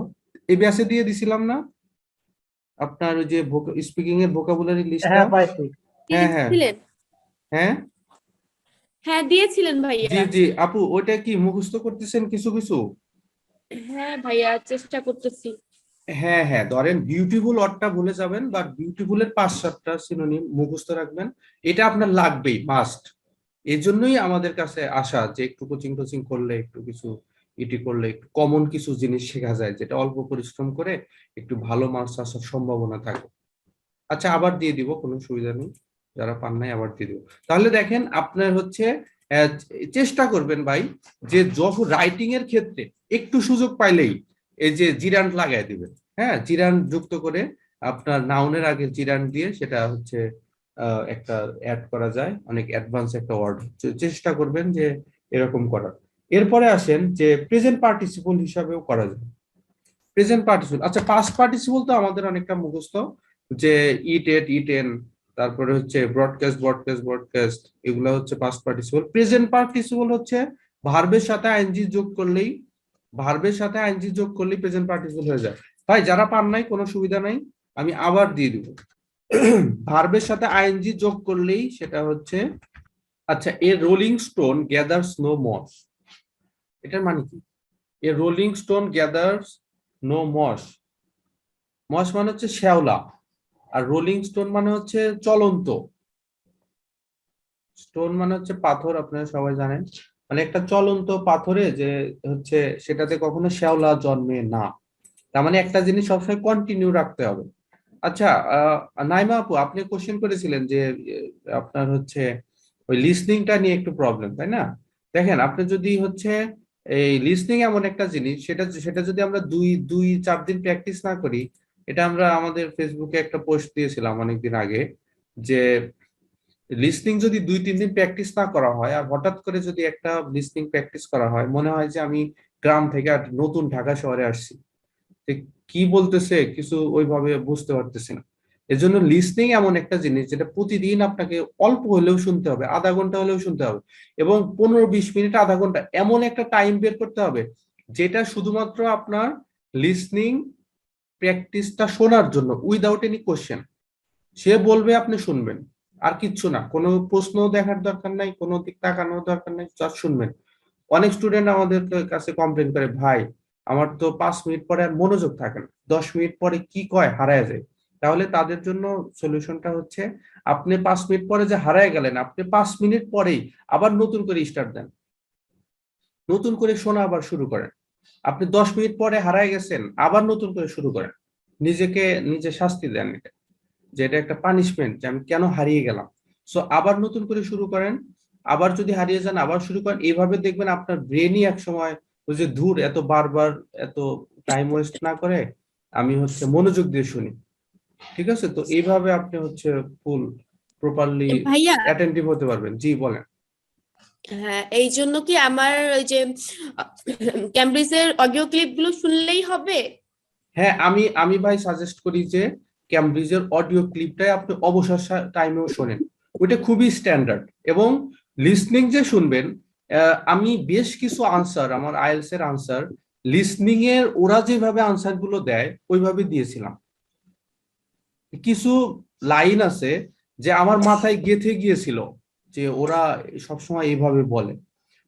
এই ব্যাচে দিয়ে দিছিলাম না আপনার ওই যে স্পিকিং এর ভোকাবুলারি লিস্টটা? হ্যাঁ পাইছি। হ্যাঁ হ্যাঁ দিয়েছিলেন? হ্যাঁ হ্যাঁ দিয়েছিলেন জি ভাইয়া। জি আপু, ওইটা কি মুখস্থ করতেছেন কিছু কিছু? হ্যাঁ ভাইয়া, চেষ্টা করতেছি। হ্যাঁ হ্যাঁ, ধরেন বিউটিফুল ওয়ার্ডটা ভুলে যাবেন, বাট বিউটিফুল এর 5-7টা সিনোনিম মুখস্থ রাখবেন। এটা আপনার লাগবেই, মাস্ট। এই জন্যই আমাদের কাছে আসা, যে একটু কোচিং টোচিং করলে, একটু কিছু ইটি করলে একটু কমন কিছু জিনিস শেখা যায়, যেটা অল্প পরিশ্রম করে একটু ভালো মার্কস আসার সম্ভাবনা থাকে। আচ্ছা, আবার দিয়ে দিব, কোনো সুবিধা নেই, যারা পান নাই আবার দিয়ে দিব। তাহলে দেখেন আপনার হচ্ছে চেষ্টা করবেন ভাই, যে যখন রাইটিং এর ক্ষেত্রে একটু সুযোগ পাইলেই এই যে জিরান্ড লাগাই দিবেন। হ্যাঁ, জিরান্ড যুক্ত করে আপনার নাউনের আগে জিরান্ড দিয়ে সেটা হচ্ছে একটা অ্যাড করা যায়, অনেক অ্যাডভান্স একটা ওয়ার্ড। চেষ্টা করবেন যে এরকম করার। এরপরে আসেন যে প্রেজেন্ট পার্টিসিপল হিসাবেও করা যায়। প্রেজেন্ট পার্টিসিপল, আচ্ছা পাস্ট পার্টিসিপল তো আমাদের অনেকটা মুখস্থ, যে ইট এট ইটেন, তারপরে হচ্ছে ব্রডকাস্ট ব্রডকাস্ট ব্রডকাস্ট, এগুলো হচ্ছে পাস্ট পার্টিসিপল। প্রেজেন্ট পার্টিসিপল হচ্ছে ভার্বের সাথে আইএনজি যোগ করলেই ভার্বের সাথে আইএনজি যোগ করলে প্রেজেন্ট পার্টিসিপল হয়ে যায়। ভাই যারা পান নাই কোনো সুবিধা নাই, আমি আবার দিয়ে দিব। ভার্বের সাথে আইএনজি যোগ করলেই সেটা হচ্ছে, আচ্ছা, a rolling stone gathers no moss, এটার মানে কি? A rolling stone gathers no moss, moss মানে হচ্ছে শ্যাওলা, আর রোলিং স্টোন মানে হচ্ছে চলন্ত। স্টোন মানে হচ্ছে পাথর, আপনারা সবাই জানেন, মানে একটা চলন্ত পাথরে যে হচ্ছে সেটাতে কখনো শ্যাওলা জন্মে না। তার মানে একটা জিনিস সবসময় কন্টিনিউ রাখতে হবে। আচ্ছা, নাইমা আপু, আপনি কোশ্চেন করেছিলেন যে আপনার হচ্ছে ওই লিসনিংটা নিয়ে একটু প্রবলেম, তাই না? দেখেন, আপনি যদি হচ্ছে এই লিসনিং এমন একটা জিনিস, সেটা সেটা যদি আমরা দুই দুই চার দিন প্র্যাকটিস না করি, এটা আমরা আমাদের ফেসবুকে একটা পোস্ট দিয়েছিলাম অনেকদিন আগে, যে লিসনিং যদি 2-3 দিন প্র্যাকটিস না করা হয়, আর হঠাৎ করে যদি একটা লিসনিং প্র্যাকটিস করা হয়, মনে হয় যে আমি গ্রাম থেকে আর নতুন ঢাকা শহরে আসছি, যে কি বলতেছে কিছু ওইভাবে বুঝতে পারতেছি না। এজন্য লিসনিং এমন একটা জিনিস যেটা প্রতিদিন আপনাকে অল্প হলেও শুনতে হবে, আধা ঘন্টা হলেও শুনতে হবে, এবং 15-20 মিনিট, আধা ঘন্টা, এমন একটা টাইম বের করতে হবে যেটা শুধুমাত্র আপনার লিসনিং প্র্যাকটিসটা শোনার জন্য, উইদাউট এনি কোশ্চেন। সে বলবে, আপনি শুনবেন, আর কিচ্ছু না, কোনো প্রশ্ন দেখার দরকার নাই, কোনো দিক তাকানোর দরকার নাই, জাস্ট শুনবেন। অনেক স্টুডেন্ট আমাদের কাছে কমপ্লেন করে, ভাই আমার তো 5 মিনিট পরে আর মনোযোগ থাকে না, 10 মিনিট পরে কি কয় হারায় যায়। তাহলে তাদের জন্য সলিউশনটা হচ্ছে, আপনি 5 মিনিট পরে যে হারায় গেলেন, আপনি 5 মিনিট পরেই আবার নতুন করে স্টার্ট দেন, নতুন করে শোনা আবার শুরু করেন। আপনি 10 মিনিট পরে হারায় গেছেন, আবার নতুন করে শুরু করেন। নিজেকে নিজে শাস্তি দেন, এটা যে এটা একটা পানিশমেন্ট যে আমি কেন হারিয়ে গেলাম। সো আবার নতুন করে শুরু করেন, আবার যদি হারিয়ে যান আবার শুরু করেন, এইভাবে দেখবেন আপনার ব্রেনই এক সময় ওই যে ধুর, এত বারবার এত টাইম ওয়েস্ট না করে আমি হচ্ছে মনোযোগ দিয়ে শুনি। ঠিক আছে, তো এইভাবে আপনি হচ্ছে ফুল প্রপারলি ভাইয়া, অ্যাটেন্টিভ হতে পারবেন। জি বলেন। হ্যাঁ, এই জন্য কি আমার ওই যে ক্যামব্রিজের অডিও ক্লিপ গুলো শুনলেই হবে? হ্যাঁ, আমি আমি ভাই সাজেস্ট করি যে ক্যামব্রিজের অডিও ক্লিপটাই আপনি অবসর টাইমেও শোনেন, ওইটা খুবই স্ট্যান্ডার্ড। এবং লিসনিং যে শুনবেন, আমি বেশ কিছু আনসার, আমার আইএলটিএস এর আনসার, লিসনিং এর ওরা যেভাবে আনসার গুলো দেয় ওইভাবে দিয়েছিলাম। কিছু লাইন আছে যে আমার মাথায় গেঁথে গিয়েছিল, যে ওরা সবসময় এইভাবে বলে।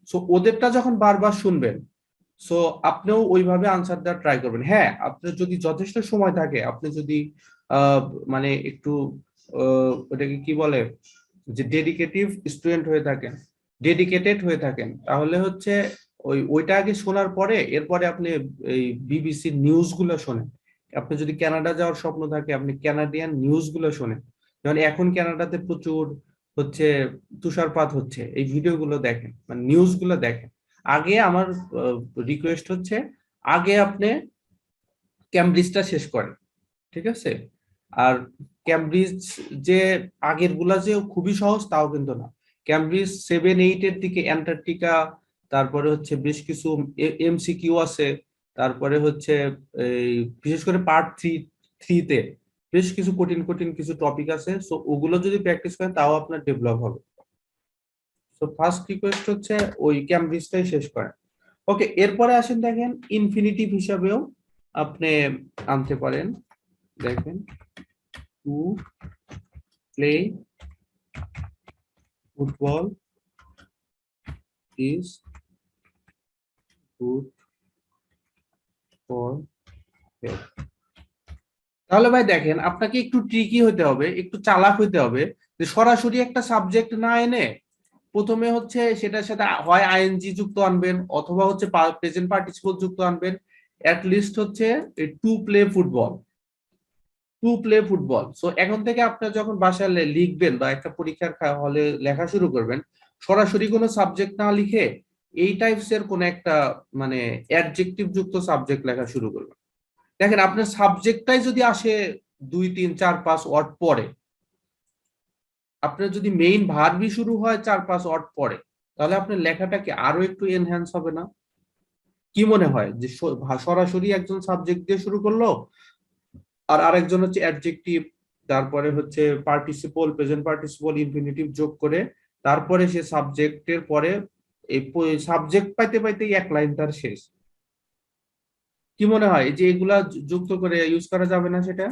সো ওদেরটা যখন বারবার শুনবেন, সো আপনিও ওইভাবে আনসার দেওয়ার ট্রাই করবেন। হ্যাঁ, আপনার যদি যথেষ্ট সময় থাকে, আপনি যদি আহ, মানে একটু ওটাকে কি বলে, যে ডেডিকেটিভ স্টুডেন্ট হয়ে থাকেন, ডেডিকেটেড হয়ে থাকেন, তাহলে হচ্ছে ওইটা আগে শোনার পরে এরপরে আপনি এই বিবিসি নিউজ গুলো শোনেন। আপনি যদি কানাডা যাওয়ার স্বপ্ন থাকে, আপনি কানাডিয়ান নিউজ গুলো শোনেন। যেমন এখন কানাডাতে প্রচুর হচ্ছে তুষারপাত হচ্ছে, এই ভিডিও গুলো দেখেন, মানে নিউজ গুলো দেখেন। আগে আমার রিকোয়েস্ট হচ্ছে, আগে আপনি ক্যামব্রিজটা শেষ করেন, ঠিক আছে? আর ক্যামব্রিজ যে আগের গুলা যে খুবই সহজ তাও কিন্তু না। ক্যামব্রিজ 7-8 এর দিকে অ্যান্টার্কটিকা, তারপরে হচ্ছে বেশ কিছু এমসিকিউ আছে, তারপরে হচ্ছে এই বিশেষ করে পার্ট 3 তে বেশ কিছু কঠিন কঠিন কিছু টপিক আছে। সো ওগুলো যদি প্র্যাকটিস করেন তাও আপনার ডেভেলপ হবে। সো ফার্স্ট রিকোয়েস্ট হচ্ছে ওই ক্যামব্রিজটাই শেষ করেন। ওকে, এরপরে আসেন, দেখেন ইনফিনিটিভ হিসাবেও আপনি আনতে পারেন। দেখেন, to play football is good for health. তাহলে ভাই দেখেন, আপনাকে একটু ট্রিকি হতে হবে, একটু চালাক হতে হবে, যে সরাসরি একটা সাবজেক্ট না এনে প্রথমে হচ্ছে সেটার সাথে হয় আইএনজি যুক্ত আনবেন, অথবা হচ্ছে প্রেজেন্ট পার্টিসিপল যুক্ত আনবেন। অ্যাট লিস্ট হচ্ছে to play football, to play football. So এখন থেকে আপনার যখন বাসায় লিখবেন বা একটা পরীক্ষার হলে লেখা শুরু করবেন, সরাসরি কোনো সাবজেক্ট না লিখে এই টাইপস এর কোন একটা মানে অ্যাডজেক্টিভ যুক্ত সাবজেক্ট লেখা শুরু করবেন। দেখেন, আপনার সাবজেক্টটাই যদি আসে 2-3-4-5 ওয়ার্ড পরে, আপনার যদি মেইন ভার্বই শুরু হয় 4-5 ওয়ার্ড পরে, তাহলে আপনার লেখাটা কি আরো একটু এনহ্যান্স হবে না? কি মনে হয় যে সরাসরি একজন সাবজেক্ট দিয়ে শুরু করলো, আর আরেকজন হচ্ছে অ্যাডজেক্টিভ, তারপরে হচ্ছে পার্টিসিপল, প্রেজেন্ট পার্টিসিপল, ইনফিনিটিভ যোগ করে, তারপরে সে সাবজেক্টের পরে এই সাবজেক্ট পাইতে পাইতেই এক লাইন তার শেষ। কি মনে হয় যে এগুলা যুক্ত করে ইউজ করা যাবে না সেটা?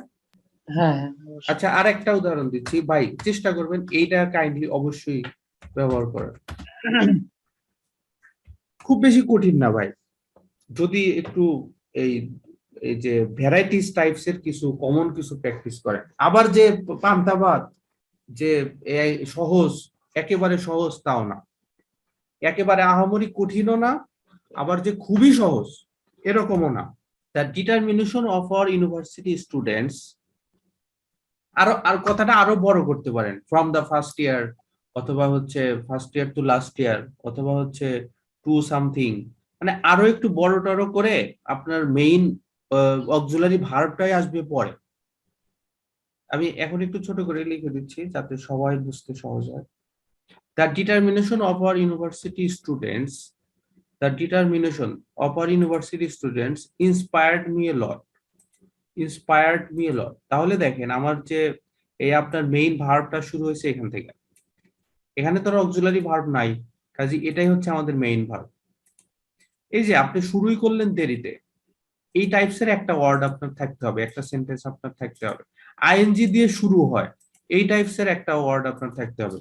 হ্যাঁ হ্যাঁ, অবশ্যই। আচ্ছা, আর একটা উদাহরণ দিচ্ছি ভাই, চেষ্টা করবেন এইটা কাইন্ডলি অবশ্যই ব্যবহার করার। খুব বেশি কঠিন না ভাই, যদি একটু এই এই যে ভ্যারাইটিস টাইপস এর কিছু কমন কিছু প্র্যাকটিস করেন। আবার যে পান্তাভাত যে এই সহজ, একেবারে সহজ তাও না, একেবারে আহামরি কঠিনও না, আবার যে খুবই সহজ এরকমও না। The determination of our university students, আর কথাটা আরো বড় করতে পারেন, ফ্রম দ্য ফার্স্ট ইয়ার, অথবা হচ্ছে first year to last year, অথবা হচ্ছে টু সামথিং, মানে আরো একটু বড় টড় করে আপনার মেইন অক্সিলারি ভার্বটাই আসবে পরে। আমি এখন একটু ছোট করে লিখে দিচ্ছি যাতে সবাই বুঝতে সহজ হয়। The determination of our university students, the determination of our university students inspired me a lot, inspired me a lot. তাহলে দেখেন আমার যে এই আপনার মেইন ভার্বটা শুরু হয়েছে এখান থেকে, এখানে তো অক্সিলারি ভার্ব নাই, কাজে এটাই হচ্ছে আমাদের মেইন ভার্ব। এই যে আপনি শুরুই করলেন দেরিতে, এই টাইপস এর একটা ওয়ার্ড আপনার থাকতে হবে, একটা সেন্টেন্স আপনার থাকতে হবে। আইএনজি দিয়ে শুরু হয়, এই টাইপস এর একটা ওয়ার্ড আপনার থাকতে হবে।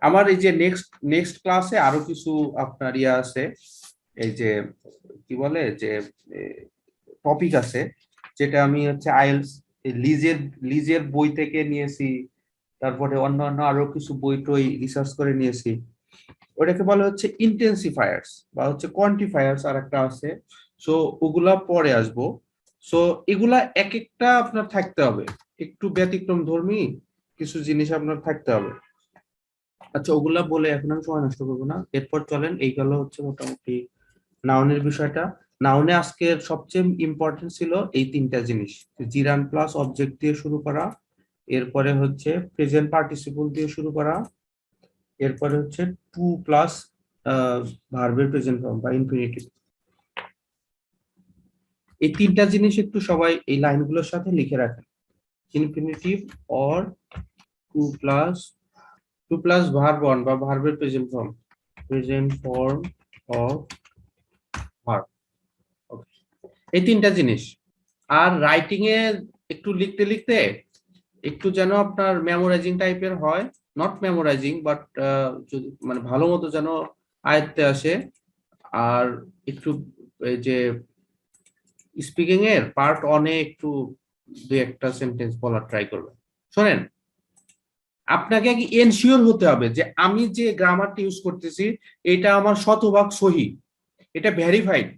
আমার এই যে নেক্সট ক্লাসে আরো কিছু আপনার ইয়া আছে, এই যে কি বলে যে টপিক আছে, যেটা আমি হচ্ছে আইএলস লিজের বই থেকে নিয়েছি, তারপরে অন্যান্য আরো কিছু বই টই রিসার্চ করে নিয়েছি। ওটাকে বলা হচ্ছে ইন্টেন্সিফায়ার্স বা হচ্ছে কোয়ান্টিফায়ার্স, আর একটা আছে। সো ওগুলা পরে আসবো। সো এগুলা এক একটা আপনার থাকতে হবে, একটু ব্যতিক্রম ধর্মী কিছু জিনিস আপনার থাকতে হবে। আচ্ছা, ওগুলা বলে এখন আমি সময় নষ্ট করবো না, এরপর চলেন। এই গেল হচ্ছে মোটামুটি নাউনের বিষয়টা। নাউনে আজকের সবচেয়ে ইম্পর্টেন্ট ছিল এই তিনটা জিনিস, জিরান প্লাস অবজেক্ট দিয়ে শুরু করা, এরপরে হচ্ছে প্রেজেন্ট পার্টিসিপল দিয়ে শুরু করা, এরপরে হচ্ছে টু প্লাস ভার্বের প্রেজেন্ট ফর্ম বা ইনফিনিটিভ। এই তিনটা জিনিস একটু সবাই এই লাইনগুলোর সাথে লিখে রাখেন। Infinitive or to plus verb on বা ভার্বের প্রেজেন্ট ফর্ম অফ ভার্ব, এই তিনটা জিনিস। আর রাইটিং এ একটু লিখতে লিখতে একটু যেন আপনার মেমোরাইজিং টাইপের হয়, নট মেমোরাইজিং বাট মানে ভালো মতো যেন আয়ত্তে আসে। আর একটু এই যে স্পিকিং এর পার্ট অনে একটু দুই একটা সেন্টেন্স বলার ট্রাই করবেন। শোনেন, আপনাকে আগে এনশিওর হতে হবে যে আমি যে গ্রামারটা ইউজ করতেছি এটা আমার শতভাগ সহি, এটা ভেরিফাইড,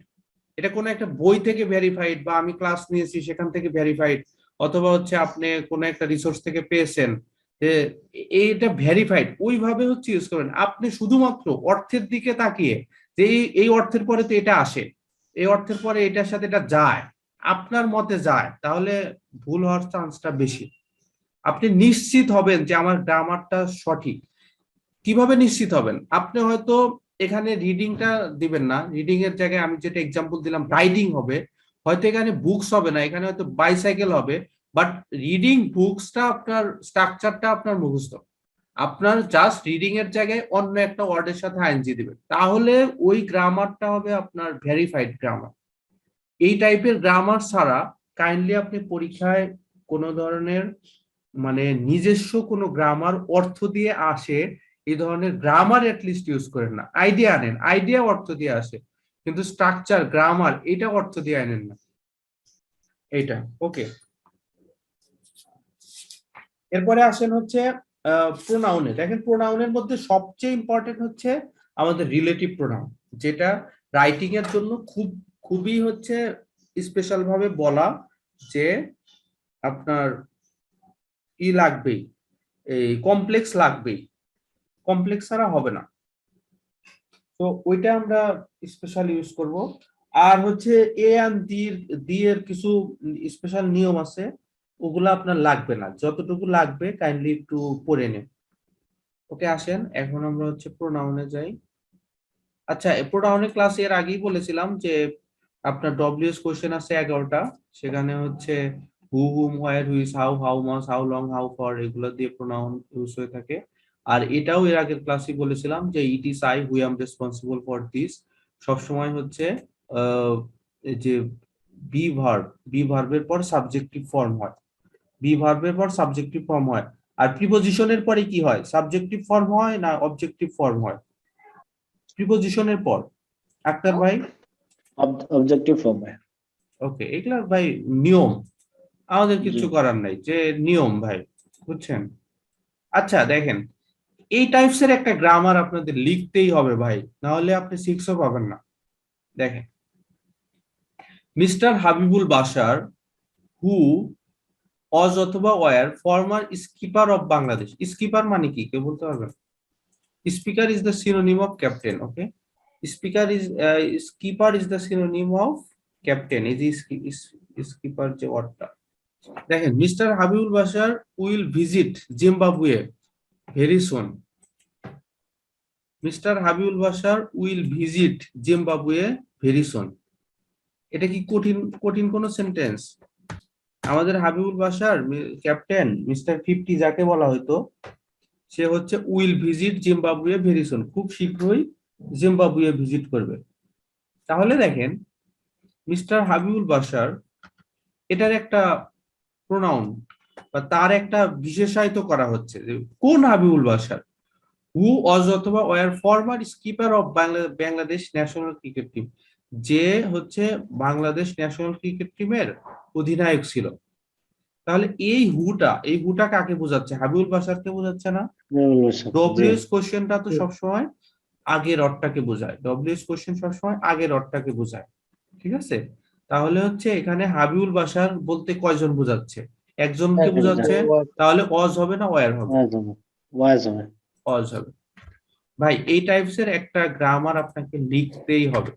এটা কোনো একটা বই থেকে ভেরিফাইড, বা আমি ক্লাস নিয়েছি সেখান থেকে ভেরিফাইড, অথবা হচ্ছে আপনি কোনো একটা রিসোর্স থেকে পেয়েছেন যে এইটা ভেরিফাইড, ওইভাবে হচ্ছে ইউজ করবেন। আপনি শুধুমাত্র অর্থের দিকে তাকিয়ে যে এই অর্থের পরে তো এটা আসে, এই অর্থের পরে এটার সাথে এটা যায়, আপনার মতে যায়, তাহলে ভুল হওয়ার চান্সটা বেশি। আপনি নিশ্চিত হবেন যে আমার গ্রামারটা সঠিক। কিভাবে নিশ্চিত হবেন? আপনি হয়তো এখানে রিডিংটা দিবেন না, রিডিং এর জায়গায় আমি যেটা এক্সাম্পল দিলাম রাইডিং হবে, হয়তো এখানে বুকস হবে না, এখানে হয়তো বাইসাইকেল হবে, বাট রিডিং বুকসটা আপনার স্ট্রাকচারটা আপনার মুখস্থ। আপনার জাস্ট রিডিং এর জায়গায় অন্য একটা ওয়ার্ডের সাথে আইএনজি দিবেন, তাহলে ওই গ্রামারটা হবে আপনার ভেরিফাইড গ্রামার। এই টাইপের গ্রামার ছাড়া কাইন্ডলি আপনি পরীক্ষায় কোনো ধরনের মানে নিজস্ব কোনো গ্রামার অর্থ দিয়ে আসে এই ধরনের গ্রামার লিস্ট ইউজ করেন না। আইডিয়া আনেন, আইডিয়া অর্থ দিয়ে আসে, কিন্তু স্ট্রাকচার গ্রামার এটা অর্থ দিয়ে আনেন না। এইটা ওকে। এরপরে আসেন হচ্ছে প্রোনাউনে। দেখেন প্রোনাউনের মধ্যে সবচেয়ে ইম্পর্টেন্ট হচ্ছে আমাদের রিলেটিভ প্রোনাউন, যেটা রাইটিং এর জন্য খুবই হচ্ছে স্পেশাল ভাবে বলা যে আপনার ই লাগবেই, এই কমপ্লেক্স লাগবেই, কমপ্লেক্স ছাড়া হবে না। তো ওইটা আমরা স্পেশাল ইউজ করব। আর হচ্ছে এ এন্ড ডি এর কিছু স্পেশাল নিয়ম আছে, ওগুলা আপনার লাগবে না, যতটুকু লাগবে কাইন্ডলি একটু পড়ে নেন। ওকে, আসেন এখন আমরা হচ্ছে প্রোনাউনে যাই। আচ্ছা, প্রোনাউনের ক্লাস এর আগেই বলেছিলাম যে আপনার ডব্লিউএস কোশ্চেন আছে 11টা, সেখানে হচ্ছে who, whom, where, which, how, how much, how long, how for, এগুলো দিয়ে প্রোনাউন ইউজ হয়ে থাকে। আর এটাও এর আগের ক্লাসে বলেছিলাম যে it is I who am responsible for this, সবসময় হচ্ছে যে বি ভার্বের পর সাবজেক্টিভ ফর্ম হয়, বি ভার্বের পর সাবজেক্টিভ ফর্ম হয়। আর প্রিপোজিশনের পরে কি হয়, সাবজেক্টিভ ফর্ম হয় না অবজেক্টিভ ফর্ম হয়? প্রিপোজিশনের পর। আক্তার ভাই? ऑब्जेक्टिव फॉर्म है। ওকে, এগুলা ভাই নিয়ম, আমাদের কিছু জি। করার নাই, যে নিয়ম ভাই, বুঝছেন? আচ্ছা দেখেন, এই টাইপস এর একটা গ্রামার আপনাদের লিখতেই হবে ভাই, না হলে আপনি 6ও পাবেন না। দেখেন, mister Habibul Bashar who was অথবা were former skipper of Bangladesh. Skipper মানে কি, কেউ বলতে পারবেন? Skipper is the synonym of captain. Okay, skipper is skipper is the synonym of captain. এই যে স্কিপার যে ওয়ার্ডটা, দেখেন, mister Habibul Bashar will visit Zimbabwe very soon. Mister Habibul Bashar will visit Zimbabwe very soon. এটা কি কঠিন কঠিন কোনো সেন্টেন্স? আমাদের হাবিবুল বাশার ক্যাপ্টেন মিস্টার 50 যাকে বলা হয়তো, সে হচ্ছে উইল ভিজিট জিম্বাবুয়ে ভেরি সুন, খুব শীঘ্রই জিম্বাবুয়ে ভিজিট করবে। তাহলে দেখেন, মিস্টার হাবিবুল বাশার, এটার একটা প্রোনাউন বা তার একটা বিশেষায়িত করা হচ্ছে, যে কোন হাবিবুল বাশার? হু অজ অথবা were former skipper of Bangladesh national cricket team, যে হচ্ছে বাংলাদেশ ন্যাশনাল ক্রিকেট টিমের অধিনায়ক ছিল। তাহলে এই হুটা কাকে বোঝাচ্ছে? হাবিবুল বাশারকে বোঝাচ্ছে না? ডব্লিউএস কোশ্চেনটা তো সবসময় আগের অর্থটাকে বোঝায়, ডব্লিউএস কোশ্চেন সবসময় আগের অর্থটাকে বোঝায়, ঠিক আছে? তাহলে হচ্ছে এখানে হাবিবুল বাশার বলতে কয়জন বোঝাচ্ছে? একজনকে বোঝাচ্ছে। তাহলে অজ হবে না ওয়ার হবে? অজ হবে। ভাই, এই টাইপস এর একটা গ্রামার আপনাকে লিখতেই হবে।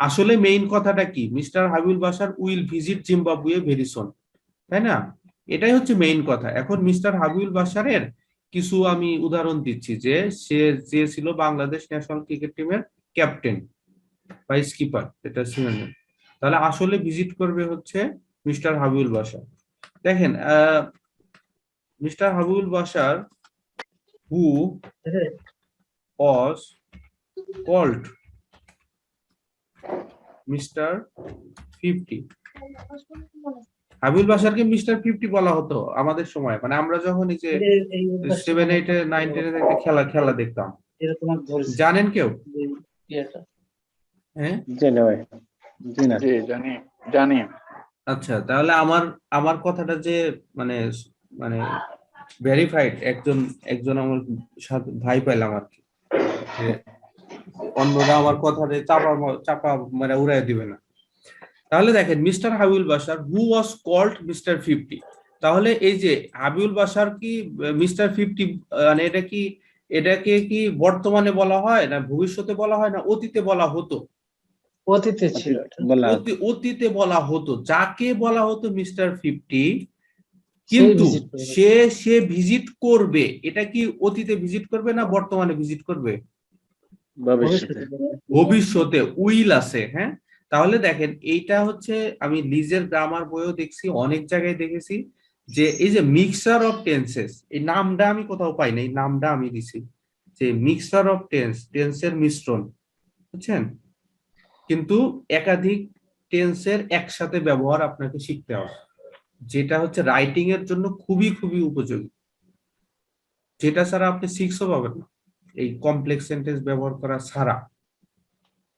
আসলে মেইন কথাটা কি, mister Habibul Bashar will visit Zimbabwe very সুন, তাই না? এটাই হচ্ছে মেইন কথা। এখন মিস্টার হাবিবুল বাশারের কিছু আমি উদাহরণ দিচ্ছি, যে সে যে ছিল বাংলাদেশ ন্যাশনাল ক্রিকেট টিমের ক্যাপ্টেন বা স্কিপার, এটা সিনোনিম। তাহলে আসলে ভিজিট করবে হচ্ছে মিস্টার হাবিবুল বাশার। দেখেন, mister Habibul Bashar who was called mister 50। Habibul বাশারকে মিস্টার 50 বলা হতো আমাদের সময়, মানে আমরা যখন এই যে 7, 8, 9, 10 খেলা খেলা দেখতাম। জানেন কেউ? হ্যাঁ, জি জানি জানি। আচ্ছা, তাহলে আমার আমার কথাটা যে মানে মানে ভেরিফাইড, একজন একজন আমার সাথে ভাই পাইলাম আর কি, যে অন্যরা আমার কথাটা চাপা চাপা মানে উড়াই দিবে না। তাহলে দেখেন, mister Habibul Bashar who was called mister 50। তাহলে এই যে হাবিবুল বাশার কি মিস্টার 50, মানে এটাকে কি বর্তমানে বলা হয় না ভবিষ্যতে বলা হয় না অতীতে বলা হতো? অতীতে ছিল এটা। অতীতে বলা হতো। যাকে বলা হতো মিস্টার 50, সেই কিন্তু visit করবে। সে ভিজিট করবে, এটা কি অতীতে ভিজিট করবে না বর্তমানে ভিজিট করবে? ভবিষ্যতে করবে। ভবিষ্যতে উইল আছে, হ্যাঁ। তাহলে দেখেন, এইটা হচ্ছে আমি লিজের গ্রামার বইও দেখছি, অনেক জায়গায় দেখেছি, যে এই যে মিক্সচার অফ টেন্সেস, এই নামটা আমি কোথাও পাই না, এই নামটা আমি দিছি, যে মিক্সচার অফ টেন্সের মিশ্রণ, বুঝছেন? কিন্তু একাধিক টেন্সের একসাথে ব্যবহার আপনাকে শিখতে হবে, যেটা হচ্ছে রাইটিং এর জন্য খুবই খুবই উপযোগী, যেটা ছাড়া আপনি 6ও পাবেন না, এই কমপ্লেক্স সেন্টেন্স ব্যবহার করা ছাড়া।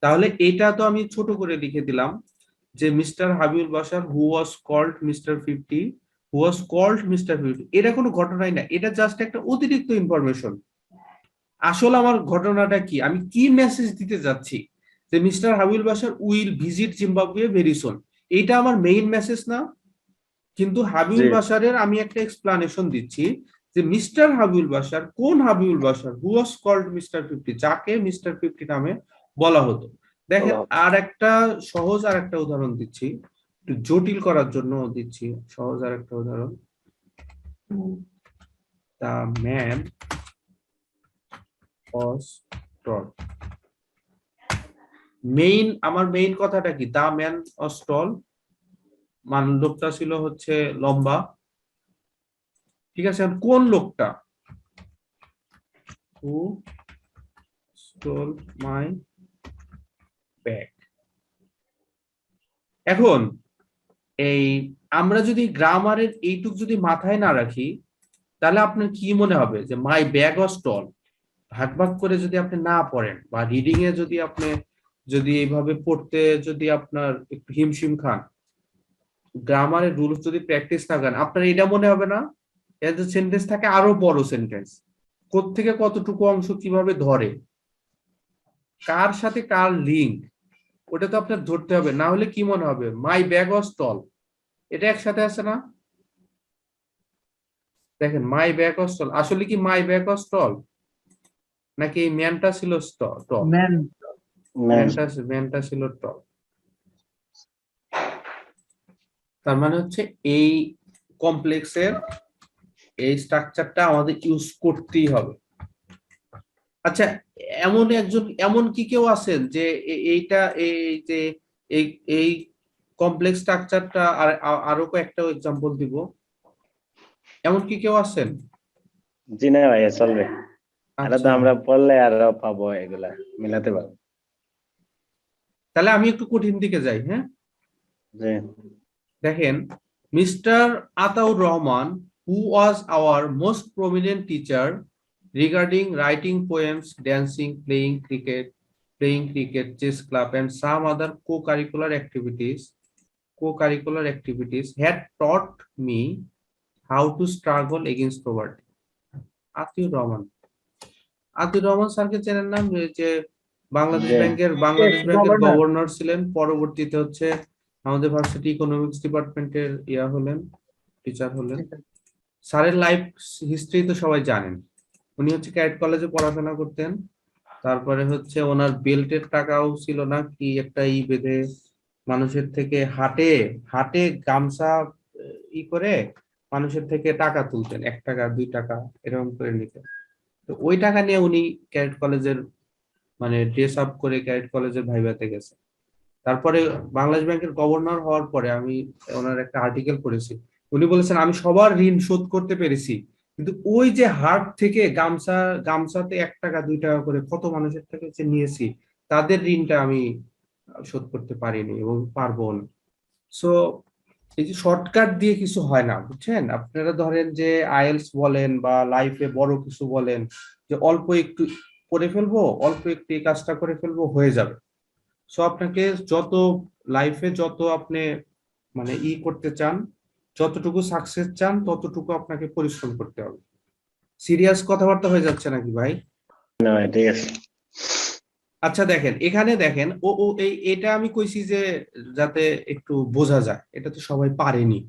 তাহলে এটা তো আমি ছোট করে লিখে দিলাম, যে mister Habibul Bashar who was called mister 50, who was called mister 50, এটা কোনো ঘটনাই না, এটা জাস্ট একটা অতিরিক্ত ইনফরমেশন। আসলে আমার ঘটনাটা কি, আমি কি মেসেজ দিতে যাচ্ছি, যে mister Habibul Bashar will visit Zimbabwe very সুন, এইটা আমার মেইন মেসেজ না? কিন্তু হাবিবুল বাশারের আমি একটা এক্সপ্লানেশন দিচ্ছি, যে মিস্টার হাবিবুল বাশার, কোন Habibul Bashar? Who was called mister 50, যাকে মিস্টার 50 নামে বলা হতো। দেখেন, আর একটা সহজ আর একটা উদাহরণ দিচ্ছি, একটু জটিল করার জন্য দিচ্ছি সহজ আর একটা উদাহরণ। দ্য ম্যান ওয়াজ টল। আমার মেইন কথাটা কি, দ্য ম্যান ওয়াজ টল, লোকটা ছিল হচ্ছে লম্বা, ঠিক আছে? কোন লোকটা? হু stole my bag। এখন এই আমরা যদি গ্রামারের এইটুক যদি মাথায় না রাখি, তাহলে আপনার কি মনে হবে যে মাই ব্যাগ অফ স্টল ভাগ ভাগ করে যদি আপনি না পড়েন, বা রিডিং এ যদি আপনি যদি এইভাবে পড়তে যদি আপনার একটু হিমশিম খান, গ্রামারের রুলস যদি প্র্যাকটিস না করেন, আপনার এটা মনে হবে না এর যে সেন্টেন্স থাকে আরো বড় সেন্টেন্স, কোত্থেকে কতটুকু অংশ কিভাবে ধরে, কার সাথে কার লিঙ্ক, ওটা তো আপনার ধরতে হবে। না হলে কি মনে হবে মাই ব্যাগ অফ স্টল, এটা একসাথে আছে না? দেখেন মাই ব্যাগ অফ স্টল আসলে কি মাই ব্যাগ অফ স্টল, নাকি এই ম্যানটা ছিল স্টল, ম্যান Man. ম্যানটা ছিল টল। তার মানে হচ্ছে এই কমপ্লেক্সের এই স্ট্রাকচারটা আমাদের ইউজ করতেই হবে। আচ্ছা, এমন কি কেউ আছেন যে এইটা এই যে এই এই কমপ্লেক্স স্ট্রাকচারটা আরো কয়েকটা এক্সাম্পল দিব, এমন কি কেউ আছেন? জি না ভাইয়া চলবে, এটা তো আচ্ছা, আমরা পড়লে আরো পাবো, এগুলা মিলাতে পারবো। তাহলে আমি একটু কঠিন দিকে যাই। হ্যাঁ, জি দেখেন, mister Ataur Rahman, who was our most prominent teacher regarding writing poems, dancing, playing cricket, chess club, and some other co-curricular activities, had taught me how to struggle against poverty. Atiur Rahman স্যারকে চেনেন না? যে বাংলাদেশ জি ব্যাংকের গভর্নর। গভর্নর ছিলেন, পরবর্তীতে হচ্ছে আমাদের ভার্সিটি ইকোনমিক্স ডিপার্টমেন্টের হলেন, টিচার হলেন। স্যারের লাইফ হিস্ট্রি তো সবাই জানেন। উনি হচ্ছে ক্যাডেট কলেজে পড়াশোনা করতেন, তারপরে হচ্ছে ওনার বেল্টের টাকাও ছিল না, কি একটা বেঁধে মানুষের থেকে হাটে হাটে গামছা করে মানুষের থেকে টাকা তুলতেন, 1 টাকা 2 টাকা এরকম করে নিতেন। তো ওই টাকা নিয়ে উনি ক্যাডেট কলেজের মানে ড্রেস আপ করে ক্যাডেট কলেজের ভাইভাতে গেছে। তারপরে বাংলাদেশ ব্যাংকের গভর্নর হওয়ার পরে আমি ওনার একটা আর্টিকেল পড়েছি, উনি বলেছেন আমি সবার ঋণ শোধ করতে পেরেছি, কিন্তু ওই যে হাট থেকে গামছাতে 1 টাকা 2 টাকা করে কত মানুষের থেকে যে নিয়েছি, তাদের ঋণটা আমি শোধ করতে পারিনি এবং পারবো না। সো এই যে শর্টকাট দিয়ে কিছু হয় না, বুঝছেন? আপনারা ধরেন যে আইএলস বলেন বা লাইফে বড় কিছু বলেন, যে অল্প একটু করে ফেলবো, অল্প একটু এই কাজটা করে ফেলবো, হয়ে যাবে। সো আপনাকে যত লাইফে যত আপনি মানে করতে চান, যতটুকু সাকসেস চান, ততটুকু আপনাকে পরিশ্রম করতে হবে। সিরিয়াস কথাবার্তা হয়ে যাচ্ছে নাকি ভাই? না ভাই ঠিক আছে। আচ্ছা দেখেন, এখানে দেখেন এটা আমি কইছি যে যাতে একটু বোঝা যায়, এটা তো সবাই পারেনি।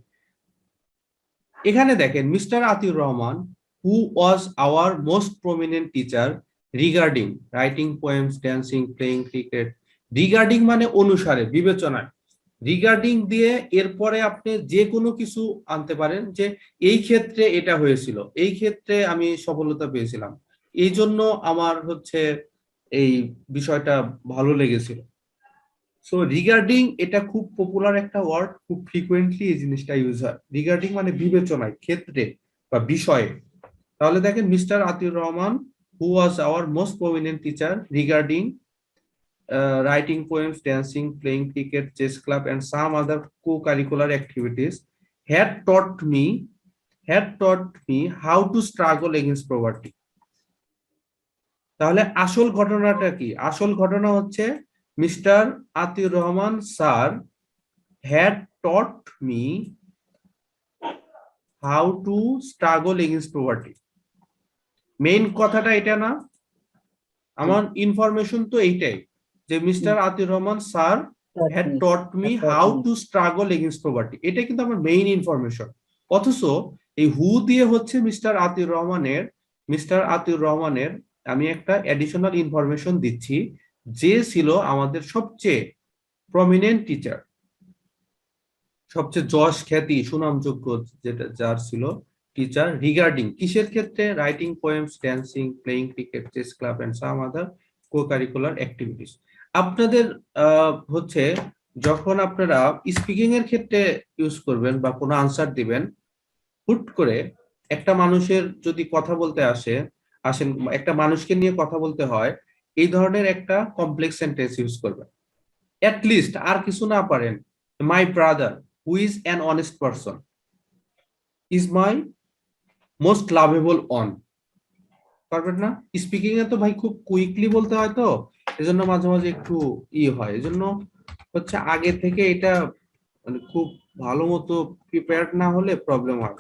এখানে দেখেন, mister Atiur Rahman, who was our most prominent teacher regarding writing poems, dancing, playing cricket. Regarding মানে অনুসারে, বিবেচনায়। রিগার্ডিং দিয়ে এরপরে আপনি যে কোনো কিছু আনতে পারেন, যে এই ক্ষেত্রে এটা হয়েছিল, এই ক্ষেত্রে আমি সফলতা পেয়েছিলাম, এই জন্য আমার হচ্ছে এই বিষয়টা ভালো লেগেছিল। সো রিগার্ডিং এটা খুব পপুলার একটা ওয়ার্ড, খুব ফ্রিকোয়েন্টলি এই জিনিসটা ইউজ হয়। রিগার্ডিং মানে বিবেচনায়, ক্ষেত্রে বা বিষয়ে। তাহলে দেখেন, mister Atiur Rahman, who was our most prominent teacher regarding writing poems, dancing, playing cricket, chess club, and some other co-curricular activities, had taught me how to struggle against poverty. তাহলে আসল ঘটনাটা কি? আসল ঘটনা হচ্ছে mister Atiur Rahman sir had taught me how to struggle against poverty. Main কথাটা এটা না? আমার ইনফরমেশন তো এইটাই, যে mister Atiur Rahman sir had taught me how to struggle against poverty, এটা কিন্তু আমার মেইন ইনফরমেশন। অথচ এই হু দিয়ে হচ্ছে মিস্টার আতিউর রহমানের আমি একটা অ্যাডিশনাল ইনফরমেশন দিচ্ছি, যে ছিল আমাদের সবচেয়ে প্রমিনেন্ট টিচার, সবচেয়ে যশ খ্যাতি সুনামযোগ্য যেটা যার ছিল টিচার, রিগার্ডিং কিসের ক্ষেত্রে? Writing poems, dancing, playing cricket, chess club, and some other co-curricular activities. আপনাদের হচ্ছে যখন আপনারা স্পিকিং এর ক্ষেত্রে ইউজ করবেন বা কোনো আনসার দিবেন, হুট করে একটা মানুষের যদি কথা বলতে আসেন একটা মানুষকে নিয়ে কথা বলতে হয়, এই ধরনের একটা কমপ্লেক্স সেন্টেন্স ইউজ করবেন। অ্যাট লিস্ট আর কিছু না পারেন, my brother, who is an honest person is my most lovable on. পারবেন না? স্পিকিং এ তো ভাই খুব কুইকলি বলতে হয়, তো এজন্য মাঝে মাঝে একটু হয়, এজন্য হচ্ছে আগে থেকে এটা মানে খুব ভালো মতো প্রিপেয়ার্ড না হলে প্রবলেম হয়।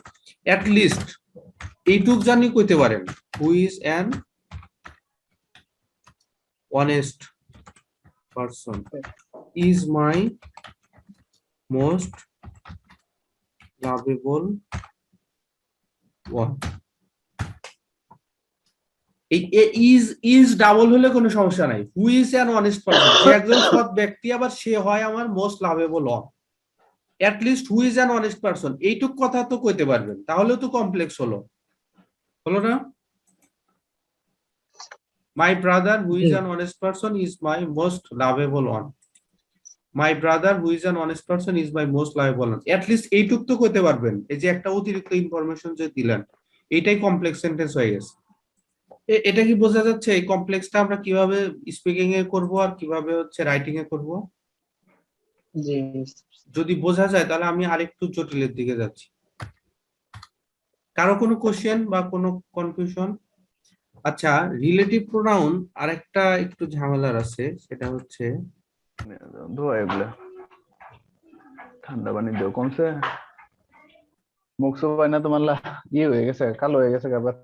অ্যাট লিস্ট এইটুক জানি কইতে পারেন, who is an honest person is my most lovable one. এই ইজ ডাবল হলে কোনো সমস্যা নাই। Who is an honest person, যে একজন সৎ ব্যক্তি আবার সে হয় আমার most lovable one. At least who is an honest person, এইটুক কথা তো কইতে পারবেন, তাহলেও তো কমপ্লেক্স হলো না? My brother who is an honest person is my most lovable one. My brother who is an honest person is my most lovable one. At least এইটুক তো কইতে পারবেন। এই যে একটা অতিরিক্ত ইনফরমেশন যে দিলেন, এইটাই কমপ্লেক্স সেন্টেন্স হয়ে গেছে। এটা কি বোঝা যাচ্ছে এই কমপ্লেক্সটা আমরা কিভাবে স্পিকিং এ করব আর কিভাবে হচ্ছে রাইটিং এ করব? জি যদি বোঝা যায় তাহলে আমি আরেকটু জটিলের দিকে যাচ্ছি। কারো কোনো কোশ্চেন বা কোনো কনফিউশন? আচ্ছা, রিলেটিভ প্রোনাউন আরেকটা একটু ঝামেলার আছে, সেটা হচ্ছে ধোয়া এগুলা ঠান্ডা পানি দিও কমছে মুখ সবাই না তোমার হয়ে গেছে, কালো হয়ে গেছে আবার।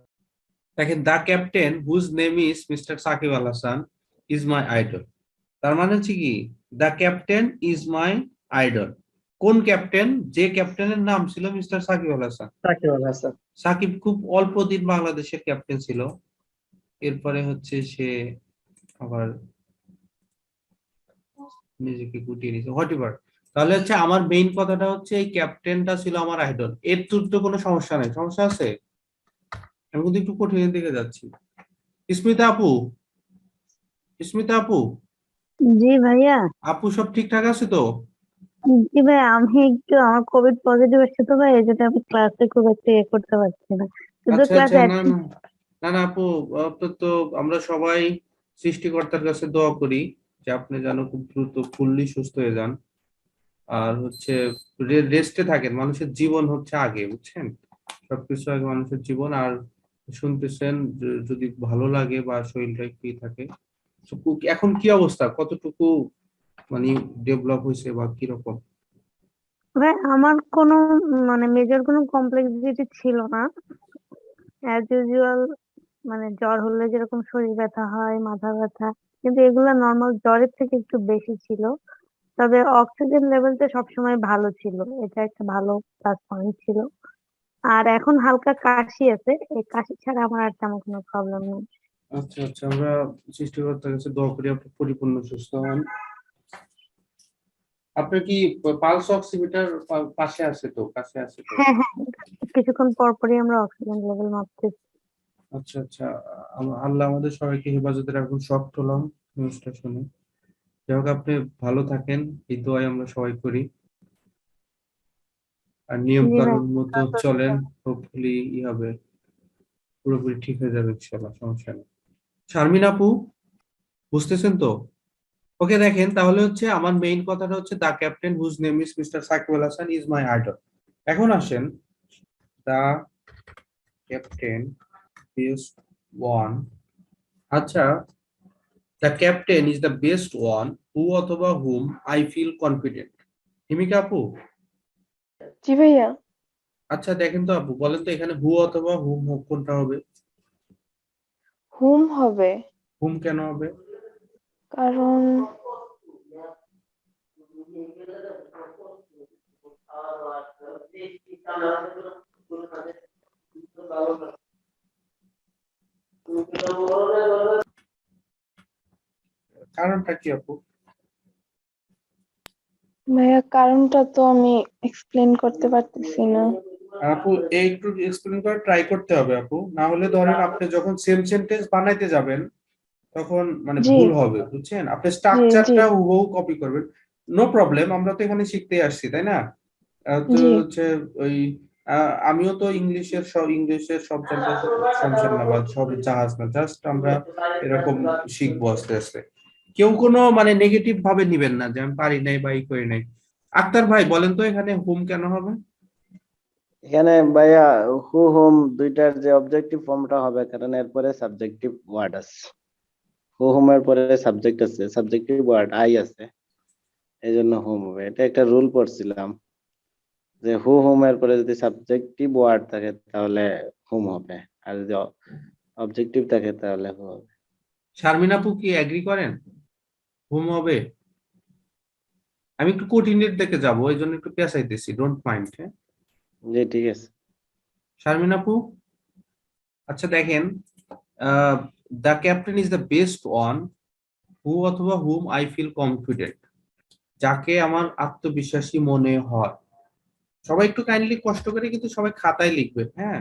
দেখেন, the captain whose name is mister Sakib Al Hasan is my idol. তার মানে হচ্ছে কি, the captain is my idol. কোন ক্যাপ্টেন? যে ক্যাপ্টেনের নাম ছিল মিস্টার সাকিব আল হাসান। সাকিব আল হাসান। সাকিব খুব অল্প দিন বাংলাদেশের ক্যাপ্টেন ছিল, এরপরে হচ্ছে সে আবার নিজেকে গুটিয়ে নিয়েছে, হোয়াটএভার। তাহলে হচ্ছে আমার মেইন কথাটা হচ্ছে এই ক্যাপ্টেনটা ছিল আমার আইডল। এর তো কোনো সমস্যা নাই, সমস্যা আছে? আমি কিন্তু একটু কঠিনের দিকে যাচ্ছি। স্মিতা আপু, স্মিতা আপু, জি ভাইয়া। আপু সব ঠিকঠাক আছে তো? জি ভাই, আমি একটু আমার কোভিড পজিটিভ এসেছে তো ভাই, এই জন্য আমি ক্লাসে খুব একটা করতে পারছি না, শুধু আচ্ছা ক্লাসে আচ্ছা, না না না না আপু, আপনার তো আমরা সবাই সৃষ্টিকর্তার কাছে দোয়া করি যে আপনি যেন খুব দ্রুত ফুললি সুস্থ হয়ে যান। আর হচ্ছে রেস্টে থাকেন, মানুষের জীবন হচ্ছে আগে, বুঝছেন? সবকিছু আগে মানুষের জীবন। আর শুনতেছেন, যদি ভালো লাগে বা শরীরটা ফ্রি থাকে। তো এখন কি অবস্থা, কতটুকু মানে ডেভেলপ হয়েছে বা কিরকম? ভাই আমার কোনো মানে মেজর কোনো কমপ্লেক্সিটি ছিল না, অ্যাজ ইউজুয়াল। মানে জ্বর হলে যেরকম শরীর ব্যথা হয়, মাথা ব্যথা, কিন্তু এগুলা নর্মাল জ্বরের থেকে একটু বেশি ছিল। তবে অক্সিজেন লেভেলটা সবসময় ভালো ছিল, এটা একটা ভালো প্লাস পয়েন্ট ছিল। আর এখন হালকা কাশি আছে, এই কাশি ছাড়া আমার আর তেমন কোনো প্রবলেম নেই। আচ্ছা আচ্ছা, আমরা সৃষ্টিকর্তার কাছে দোয়া করি আপনি পরিপূর্ণ সুস্থ হন। আপনার কি পালস অক্সিমিটার পাশে আছে তো, কাছে আছে তো? হ্যাঁ হ্যাঁ, কিছুক্ষণ পর পরই আমরা অক্সিজেন লেভেল মাপতেছি। আচ্ছা আচ্ছা, আল্লাহ আমাদের সবাইকে হেফাজতে রাখুন। শক্ট হলাম নিউজটা শুনে। যাই হোক, আপনি ভালো থাকেন, এই দোয়াই আমরা সবাই করি। আর নিয়ম জি ভাই, কানুন মতো চলেন, হোপফুলি হবে, পুরোপুরি ঠিক হয়ে যাবে ইনশাআল্লাহ, সমস্যা নেই। শারমিন আপু, বুঝতেছেন তো? ওকে, দেখেন তাহলে হচ্ছে আমার মেইন কথাটা হচ্ছে the captain whose name is mister Sakib Al Hasan is my idol. এখন আসেন, দা ক্যাপ্টেন বেস্ট ওয়ান। আচ্ছা, the captain is the best one who অথবা whom I feel confident. Himika আপু, জি ভাইয়া। আচ্ছা দেখেন তো আপু, বলেন তো এখানে হু অথবা হুম কোনটা হবে? হুম হবে, হুম কেন হবে? কারণ কারণটা কি আপু? ভাইয়া কারণটা তো আমি এক্সপ্লেন করতে পারতেছি না। আপু এই একটু এক্সপ্লেন করে ট্রাই করতে হবে আপু, না হলে ধরেন আপনি যখন সেম সেন্টেন্স বানাইতে যাবেন তখন মানে জি ভুল হবে, বুঝছেন? আপনি জি জি স্ট্রাকচারটা হুবহু কপি করবেন, নো প্রবলেম, আমরা তো এখানে শিখতে আসছি, তাই না? তো জি হচ্ছে ওই আমিও তো ইংলিশের সব জায়গায় সংসার না বা সব জাহাজ না, জাস্ট আমরা এরকম শিখবো আস্তে আস্তে। কেউ কোনো মানে নেগেটিভ ভাবে নিবেন না যে আমি পারি নাই বা এই করি নাই। আক্তার ভাই বলেন তো এখানে হুম কেন হবে? এখানে ভাইয়া হু হুম দুইটার যে অবজেক্টিভ ফর্মটা হবে, কারণ এরপরে সাবজেক্টিভ ওয়ার্ড আছে। হু হুম এর পরে সাবজেক্ট আছে, সাবজেক্টিভ ওয়ার্ড আই আছে, এই জন্য হুম হবে। এটা একটা রুল পড়ছিলাম যে হু হুম এর পরে যদি সাবজেক্টিভ ওয়ার্ড থাকে তাহলে হুম হবে, আর যদি অবজেক্টিভ থাকে তাহলে হু হবে। শারমিন আপু কি এগ্রি করেন হুম হবে? আমি একটু কঠিনের দিকে যাবো, এই জন্য একটু পেঁচাইতেছি, ডোন্ট মাইন্ড। হ্যাঁ জি ঠিক আছে। শারমিন আপু, আচ্ছা দেখেন, the captain is the best one who অথবা হুম আই ফিল কনফিডেন্ট, যাকে আমার আত্মবিশ্বাসী মনে হয়। সবাই একটু কাইন্ডলি কষ্ট করে কিন্তু সবাই খাতায় লিখবেন, হ্যাঁ,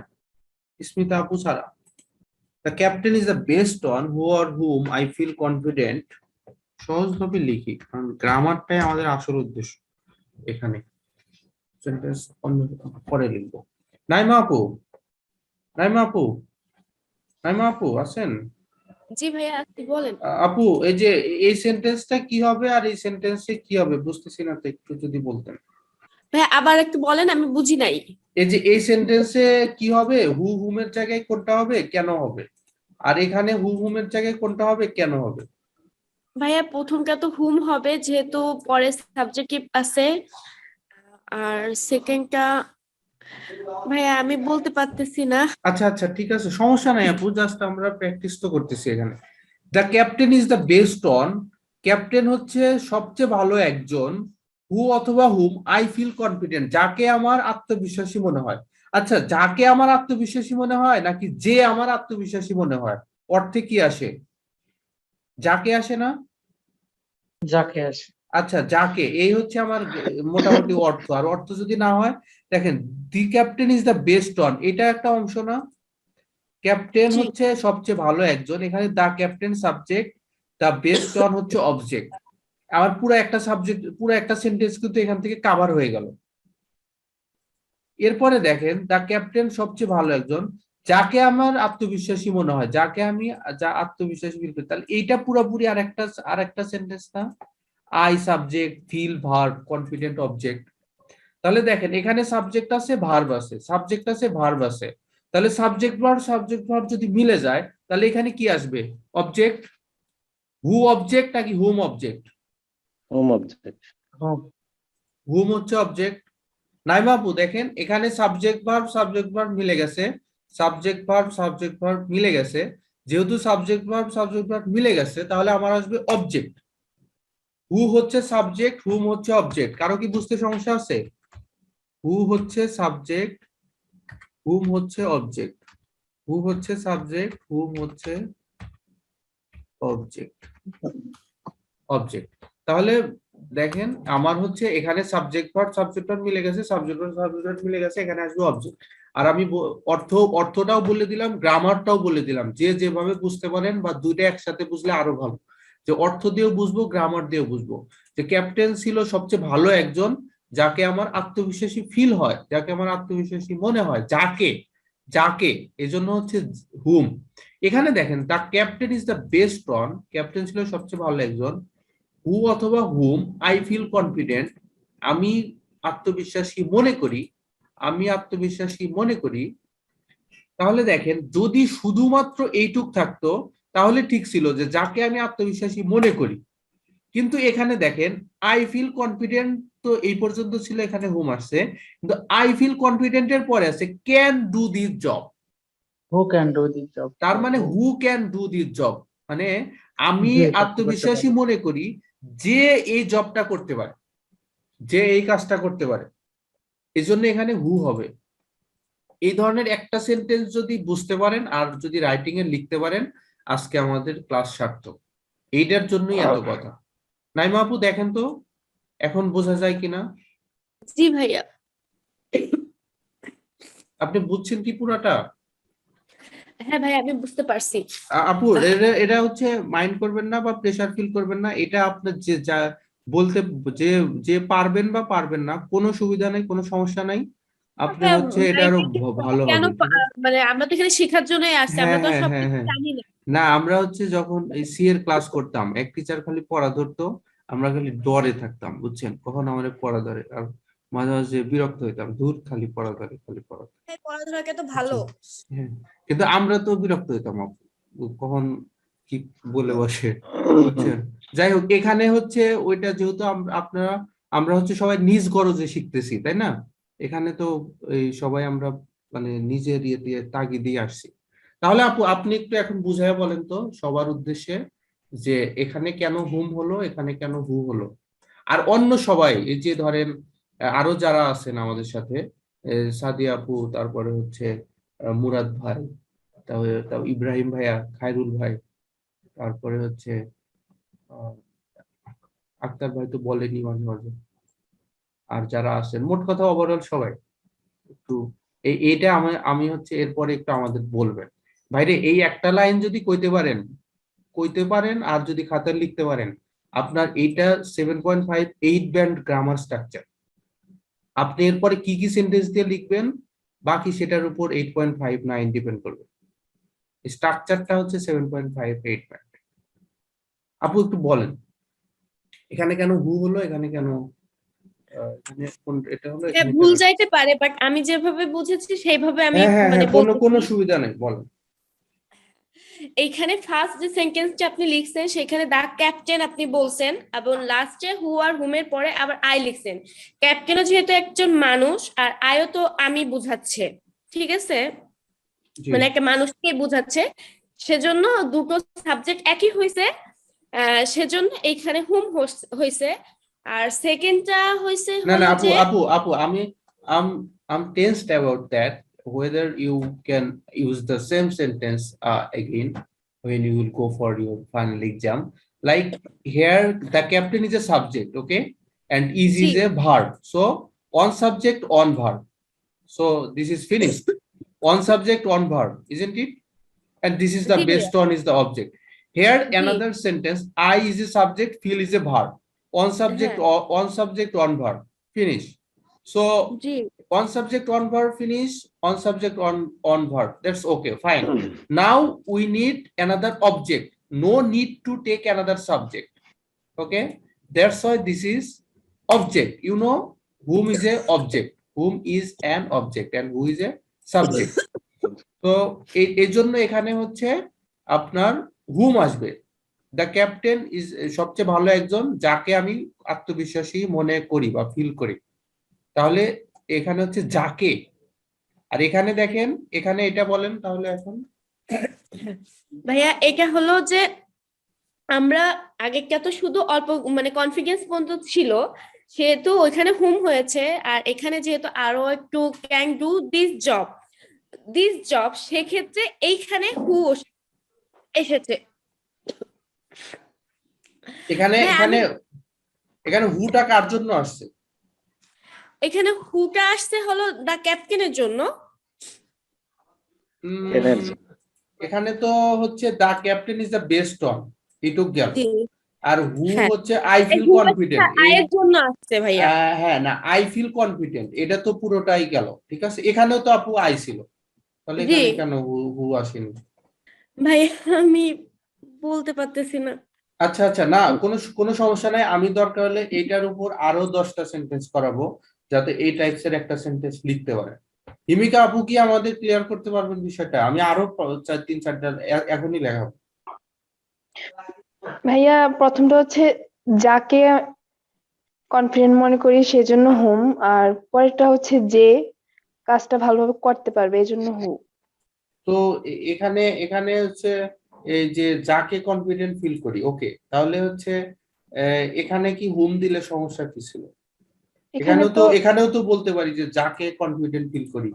স্মিতা আপু ছাড়া। The captain is the best one who or whom I feel confident. সহজভাবে লিখি, কারণ গ্রামারটাই আমাদের আসল উদ্দেশ্য এখানে। সেন্টেন্স পরে লিখবো। নাইমা আপু, নাইমা আপু, নাইমা আপু আছেন? জি ভাইয়া, আপনি বলেন। আপু এই যে এই সেন্টেন্সটা কি হবে আর এই সেন্টেন্সে কি হবে বুঝতেছি না, তো একটু যদি বলতেন। ভাইয়া আবার একটু বলেন, আমি বুঝি নাই। এই যে এই সেন্টেন্সে কি হবে, হু হুমের জায়গায় কোনটা হবে, কেন হবে? আর এখানে হু হুমের জায়গায় কোনটা হবে, কেন হবে? ভাইয়া প্রথমটা তো হুম হবে, যেহেতু পরে সাবজেক্টিভ আছে। আর সেকেন্ডটা ভাইয়া আমি বলতে পারতেছি না। আচ্ছা আচ্ছা ঠিক আছে, সমস্যা নাই আপু, জাস্ট আমরা প্র্যাকটিস তো করতেছি এখানে। The captain is the best one, captain হচ্ছে সবচেয়ে ভালো একজন, হু অথবা হুম আই ফিল কনফিডেন্ট, যাকে আমার আত্মবিশ্বাসী মনে হয়। আচ্ছা, যাকে আমার আত্মবিশ্বাসী মনে হয় নাকি যে আমার আত্মবিশ্বাসী মনে হয়, অর্থে কি আসে? যাকে আসে না? যাকে আসে। আচ্ছা যাকে, এই হচ্ছে আমার মোটামুটি অর্থ। আর অর্থ যদি না হয়, দেখেন the captain is the best one, এটা একটা অংশ না? ক্যাপ্টেন জি। হচ্ছে সবচেয়ে ভালো একজন, এখানে the captain subject, the best one হচ্ছে অবজেক্ট। আমার পুরো একটা সাবজেক্ট, পুরো একটা সেন্টেন্স কিন্তু এখান থেকে কাভার হয়ে গেল। এরপরে দেখেন দা ক্যাপ্টেন সবচেয়ে ভালো একজন, যাকে আমার আত্মবিশ্বাসী মনে হয়, যাকে আমি যা আত্মবিশ্বাসী ফিল করি, তাহলে এইটা পুরোপুরি আরেকটা সেন্টেন্স না? I subject, feel verb, confident object. তাহলে দেখেন এখানে সাবজেক্ট আছে, ভার্ব আছে, সাবজেক্ট আছে, ভার্ব আছে। তাহলে সাবজেক্ট ভার্ব যদি মিলে যায়, তাহলে এখানে কি আসবে? অবজেক্ট। হু অবজেক্ট নাকি হুম অবজেক্ট? হুম অবজেক্ট। হুম হচ্ছে অবজেক্ট। নাইমা আপু দেখেন এখানে সাবজেক্ট ভার্ব মিলে গেছে, সাবজেক্ট ভার্ব মিলে গেছে। যেহেতু সাবজেক্ট ভার্ব মিলে গেছে, তাহলে আমার আসবে অবজেক্ট। হু হচ্ছে সাবজেক্ট, হুম হচ্ছে অবজেক্ট। কারো কি বুঝতে সমস্যা আছে? হু হচ্ছে সাবজেক্ট, হুম হচ্ছে অবজেক্ট। হু হচ্ছে সাবজেক্ট, হুম হচ্ছে অবজেক্ট। অবজেক্ট। তাহলে দেখেন আমার হচ্ছে এখানে সাবজেক্ট ভার্ব মিলে গেছে, সাবজেক্ট মিলে গেছে, এখানে আসবে অবজেক্ট। আর আমি অর্থটাও বলে দিলাম, গ্রামারটাও বলে দিলাম, যে যেভাবে বুঝতে পারেন, বা দুইটা একসাথে বুঝলে আরো ভালো, যে অর্থ দিয়েও বুঝবো, গ্রামার দিয়েও বুঝবো। যে ক্যাপ্টেন ছিল সবচেয়ে ভালো একজন, যাকে আমার আত্মবিশ্বাসী ফিল হয়, যাকে আমার আত্মবিশ্বাসী মনে হয়, যাকে, যাকে, এজন্য হচ্ছে হুম। এখানে দেখেন the captain is the best one, captain ছিল সবচেয়ে ভালো একজন, হু অথবা হুম আই ফিল কনফিডেন্ট, আমি আত্মবিশ্বাসী মনে করি, আমি আত্মবিশ্বাসী মনে করি। তাহলে দেখেন যদি শুধুমাত্র এইটুক থাকতো তাহলে ঠিক ছিল, যে যাকে আমি আত্মবিশ্বাসী মনে করি। কিন্তু এখানে দেখেন আই ফিল কনফিডেন্ট, তো এই পর্যন্ত ছিল, এখানে হুম আসছে, কিন্তু আই ফিল কনফিডেন্টের পরে আছে can do this job. Who can do this job. তার মানে who can do this job, মানে আমি যে কাজটা করতে আত্মবিশ্বাসী পারে। মনে করি যে এই জবটা করতে পারে, যে এই কাজটা করতে পারে, এই জন্য এখানে হু হবে। এই ধরনের একটা সেন্টেন্স যদি বুঝতে পারেন আর যদি রাইটিং এ লিখতে পারেন, আজকে আমাদের ক্লাস সার্থক। এইটার জন্যই এত কথা। নাইমা আপু দেখেন তো এখন বোঝা যায় কিনা? জি ভাইয়া। আপনি বুঝছেন কি পুরাটা? হ্যাঁ ভাইয়া, আমি বুঝতে পারছি। আপু এটা হচ্ছে মাইন্ড করবেন না বা প্রেসার ফিল করবেন না, এটা আপনার যে যা বলতে, যে যে পারবেন বা পারবেন না, কোনো সুবিধা নেই, কোনো সমস্যা নাই। আপনি হ্যাঁ, হচ্ছে এটা আরো ভালো কেন হবে, ঠিক আছে? মানে আমরা তো এখানে শেখার জন্যই আসছি, হ্যাঁ আমরা তো আর হ্যাঁ হ্যাঁ সবকিছু হ্যাঁ জানি না। না, আমরা হচ্ছে যখন এই সি এর ক্লাস করতাম, এক টিচার খালি পড়া ধরতো, আমরা খালি ডরে থাকতাম, বুঝছেন, কখন আমাদের পড়া ধরে, আর মাঝে মাঝে বিরক্ত হইতাম, দূর খালি পড়া ধরে, খালি পড়া ধরে। পড়াধরাকে তো ভালো। হ্যাঁ, কিন্তু আমরা তো বিরক্ত হইতাম আপু, কখন কি বলে বসে, বুঝছেন। যাই হোক, এখানে হচ্ছে ওইটা যেহেতু আপনারা আমরা হচ্ছে সবাই নিজ গরজে শিখতেছি, তাই না? এখানে তো এই সবাই আমরা মানে নিজের ইয়ে দিয়ে তাগিদ দিয়ে আসছি। তাহলে আপু আপনি একটু এখন বুঝাইয়া বলেন তো সবার উদ্দেশ্যে যে এখানে কেন হুম হলো, এখানে কেন হু হলো। আর অন্য সবাই এই যে ধরেন আরো যারা আছেন আমাদের সাথে, সাদিয়া আপু, তারপরে হচ্ছে মুরাদ ভাই, তারপরে ইব্রাহিম ভাইয়া, খায়রুল ভাই, তারপরে হচ্ছে আহ, আক্তার ভাই তো বলেনি মাঝে মাঝে, আর যারা আছেন, মোট কথা ওভারঅল সবাই একটু এইটা আমি হচ্ছে এরপরে একটু আমাদের বলবেন ভাইরে, এই একটা লাইন যদি কইতে পারেন আর যদি খাতায় লিখতে পারেন, আপনার এইটা 7.5 8 ব্যান্ড গ্রামার স্ট্রাকচার। আপনি এরপরে কি কি সেন্টেন্স দিয়ে লিখবেন বাকি সেটার উপর 8.5 9 ডিপেন্ড করবে। স্ট্রাকচারটা হচ্ছে 7.5 8 ব্যান্ড। আপু একটু বলেন এখানে কেন হু হলো, এখানে কেন এখানে এটা হলো, হ্যাঁ, এখানে ভুল কেন। যাইতে পারে, বাট আমি যেভাবে বুঝেছি সেইভাবে আমি হ্যাঁ হ্যাঁ মানে হ্যাঁ, কোনো বলতেছি। সুবিধা নেই, বলেন। এইখানে ফার্স্ট যে সেন্টেন্সটা আপনি লিখছেন সেখানে দা ক্যাপ্টেন আপনি বলছেন, এবং লাস্টে হু আর হুমের পরে আবার আই লিখছেন। ক্যাপ্টেনও যেহেতু একজন মানুষ, আর আয়ও তো আমি বুঝাচ্ছে, ঠিক আছে, জি। মানে একটা মানুষকে বুঝাচ্ছে, সেজন্য দুটো সাবজেক্ট একই হয়েছে, সেজন্য এইখানে হুম হয়েছে। আর সেকেন্ডটা হয়েছে না না হলো আপু যে আপু আপু I'm tensed about that, whether you can use the same sentence again when you will go for your final exam. Like here the captain is a subject, okay, and is G is a verb, so on subject on verb, so this is finished. On subject on verb, isn't it? And this is the G based on is the object. Here G another sentence, I is a subject, feel is a verb, on subject হ্যাঁ on subject on verb, finish. So G on subject on verb, finish, on subject on verb, that's okay, fine. Now we need another object, no need to take another subject, okay. That's why this is object, you know, whom is a object, whom is an object, and who is a subject. তো এই জন্য এখানে হচ্ছে আপনার হুম আসবে। The captain is সবচেয়ে ভালো একজন যাকে আমি আত্মবিশ্বাসী মনে করি বা ফিল করি, তাহলে এখানে হচ্ছে যাকে। আর এখানে দেখেন, এখানে এটা বলেন তাহলে এখন। ভাইয়া, এটা হলো যে আমরা আগেরটা তো শুধু অল্প মানে কনফিডেন্স পর্যন্ত ছিল, সেহেতু ওইখানে হুম হয়েছে, আর এখানে যেহেতু আরো একটু ক্যান ডু দিস জব, সেক্ষেত্রে এইখানে হু এসেছে। এখানে ভাই এখানে এখানে হুটা কার জন্য আসছে? এখানে হুটা আসছে হলো দা ক্যাপ্টেনের জন্য। এখানে তো হচ্ছে the captain is the best one, এটুক গেল। আর হু হ্যাঁ, হচ্ছে আই ফিল কনফিডেন্ট, আয়ের জন্য আসছে ভাইয়া। হ্যাঁ না, আই ফিল কনফিডেন্ট, এটা তো পুরোটাই গেল, ঠিক আছে। এখানেও তো আপু আই ছিল, তাহলে জি এখানে কেন হু আসেনি? ভাই, আমি বলতে পারতেছি না। আচ্ছা আচ্ছা, না কোনো সমস্যা নাই, আমি দরকার হলে এইটার উপর আরো 10টা সেন্টেন্স করাবো যাতে এই টাইপস এর একটা সেন্টেন্স লিখতে পারে। হিমিকা আপু কি আমাদের ক্লিয়ার করতে পারবেন বিষয়টা? আমি আরো 3-4টা এখনই লেখাবো। ভাইয়া প্রথমটা হচ্ছে যাকে কনফিডেন্ট মনে করি সেজন্য হুম, আর পরেরটা হচ্ছে যে কাজটা ভালোভাবে করতে পারবে এজন্য হু। তো এখানে এখানে হচ্ছে এই যে যাকে কনফিডেন্ট ফিল করি, ওকে, তাহলে হচ্ছে এখানে কি হুম দিলে সমস্যা কি ছিল? এখানে তো এখানেও তো বলতে পারি যে যাকে কনফিডেন্ট ফিল করি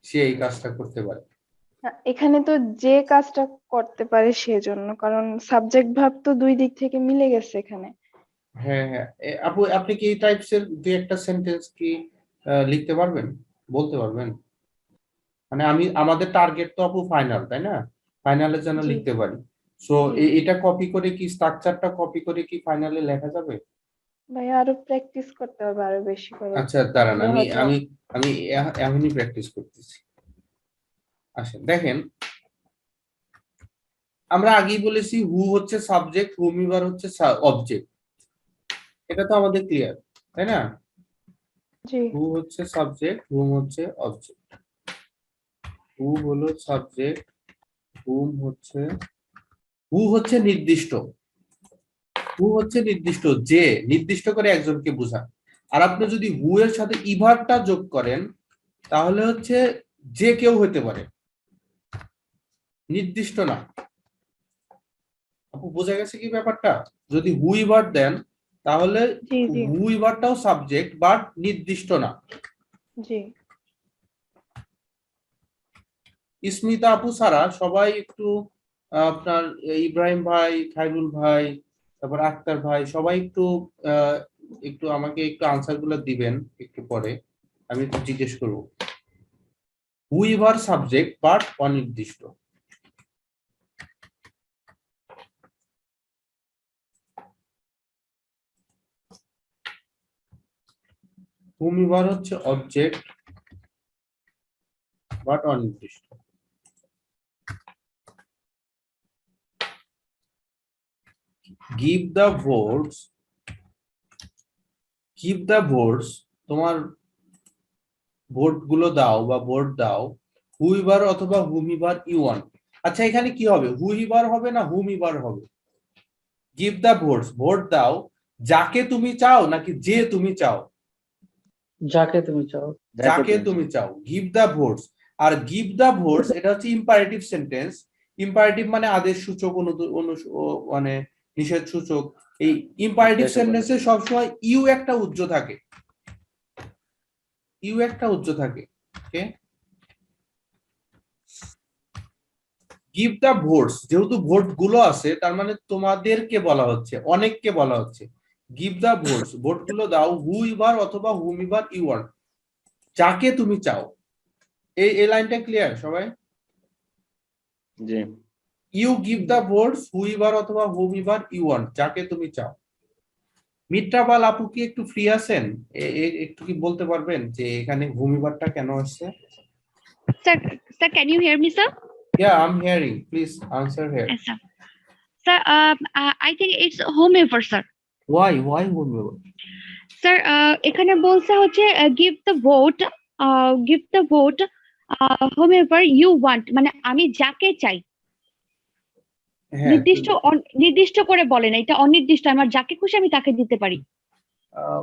সে এই কাজটা করতে পারে। এখানে তো যে কাজটা করতে পারে সেজন্য, কারণ সাবজেক্ট ভার্ব তো দুই দিক থেকে মিলে গেছে এখানে। হ্যাঁ হ্যাঁ, আপু আপনি কি এই টাইপস এর দুই একটা সেন্টেন্স কি লিখতে পারবেন, বলতে পারবেন? মানে আমাদের টার্গেট তো আপু ফাইনাল, তাই না? ফাইনালের জন্য জি লিখতে পারি। সো জি এটা কপি করে কি স্ট্রাকচারটা কপি করে কি ফাইনালে লেখা যাবে? ভাইয়া আরো প্র্যাকটিস করতে হবে আরো বেশি করে, আচ্ছা দাঁড়ান, তাহলে আমি হয়তো। আমি আমি এখনই প্র্যাকটিস করতেছি। আসেন দেখেন, আমরা আগেই বলেছি হু হচ্ছে সাবজেক্ট, হুমিভার হচ্ছে অবজেক্ট। এটা তো আমাদের ক্লিয়ার, তাই না? জি হু হচ্ছে সাবজেক্ট, হুম হচ্ছে অবজেক্ট। হু হলো সাবজেক্ট, হুম হচ্ছে, হু হচ্ছে নির্দিষ্ট, হু হচ্ছে নির্দিষ্ট, যে নির্দিষ্ট করে একজনকে বোঝায়। আর আপনি যদি হু এর সাথে ইভারটা যোগ করেন তাহলে হচ্ছে যে কেউ হতে পারে, নির্দিষ্ট না। আপু বোঝা গেছে কি ব্যাপারটা? যদি হু ইভার দেন তাহলে জি জি হু ইভারটাও সাবজেক্ট বাট নির্দিষ্ট না। জি স্মিতা আপু ছাড়া সবাই একটু আপনার ইব্রাহিম ভাই, খায়রুল ভাই, তারপর আক্তার ভাই, সবাই একটু একটু আমাকে একটু আনসার গুলো দিবেন একটু পরে, আমি একটু জিজ্ঞেস করবো। হুইভার সাবজেক্ট বাট অনির্দিষ্ট। হুমিভার হচ্ছে অবজেক্ট বাট অনির্দিষ্ট। give the votes, give the votes, তোমার ভোট গুলো দাও বা ভোট দাও হুইভার অথবা হুমিভার ইউ ওয়ান্ট। আচ্ছা এখানে কি হবে, হুইভার হবে না হুমিভার হবে? give the votes, ভোট দাও যাকে তুমি চাও নাকি যে তুমি চাও? যাকে তুমি চাও। যাকে তুমি চাও, give the votes। R give the votes এটা হচ্ছে ইম্পারেটিভ সেন্টেন্স। ইম্পারেটিভ মানে আদেশ সূচক, মানে নিষেধ সূচক। এই ইম্পারেটিভ সেন্টেন্সে সবসময় ইউ একটা উজ্জ থাকে, ইউ একটা উজ্জ থাকে। ওকে, গিভ দ্য ভোটস, যেহেতু ভোট গুলো আছে তার মানে তোমাদেরকে বলা হচ্ছে, অনেককে বলা হচ্ছে। গিভ দ্য ভোটস, ভোট গুলো দাও হুইভার অথবা হুমিভার ইউ ওয়ান্ট, যাকে তুমি চাও। এই লাইনটা ক্লিয়ার সবাই? G U give the votes whoever অথবা হুমিভার ইউ ওয়ান্ট, যাকে তুমি চাও। মিত্রাবাল আপু কি একটু ফ্রি আছেন? একটু কি বলতে পারবেন যে এখানে হুমিভারটা কেন আসছে? Sir, can you hear me, sir? Yeah, I'm hearing. Please answer here. Yes, sir. Sir, I think it's whomever, sir. Why whomever? Sir, এখানে বলছে হচ্ছে give the vote whomever you want, মানে আমি যাকে চাই। হ্যাঁ, নির্দিষ্ট করে বলেন, এটা অনির্দিষ্ট, আমার যাকে খুশি আমি তাকে দিতে পারি।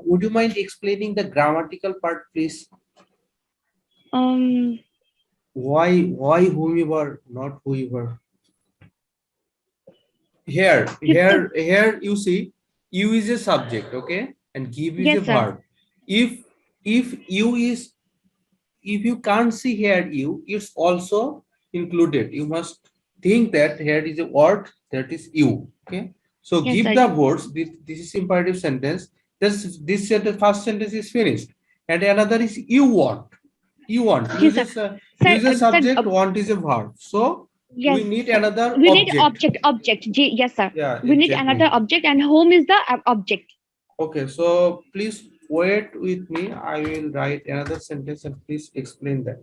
would you mind explaining the grammatical part, please? Why whomever, not whoever? Here you see, you is a subject, okay, and give is Yes, a sir. verb. If you is, if you can't see here you, it's also included. You must think that here is a word that is you, okay? So Yes, give sir. the words, this is imperative sentence. This sentence, first sentence is finished, and another is you want. You want Yes, sir. use a subject, want is a verb, so Yes, we need another we object. need object. Yes, sir. Yeah, We need exactly. another object, and home is the object. Okay, so please wait with me, I will write another sentence and please explain that.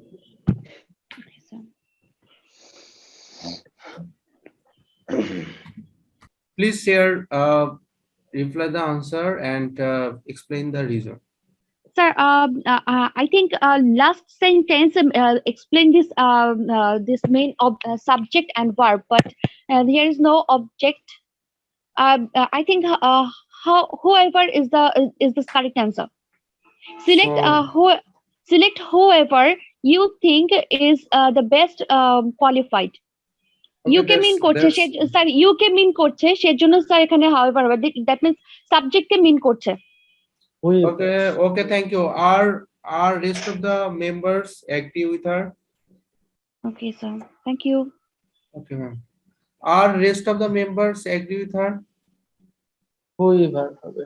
Okay, sir. Please share, reply the answer and explain the reason. Sir, I think last sentence explain this main subject and verb, but there is no object. I think whoever is the correct answer. Select So- select whoever you think is the best qualified. Okay, UK mean করছে that's- sir, UK mean করছে সেজন্য sir এখানে however হবে, that means subject K mean করছে। Okay, thank you. Are rest of the members agree with her? Okay, sir. Thank you. Okay, ma'am. Are rest of the members agree with her? Whoever হবে।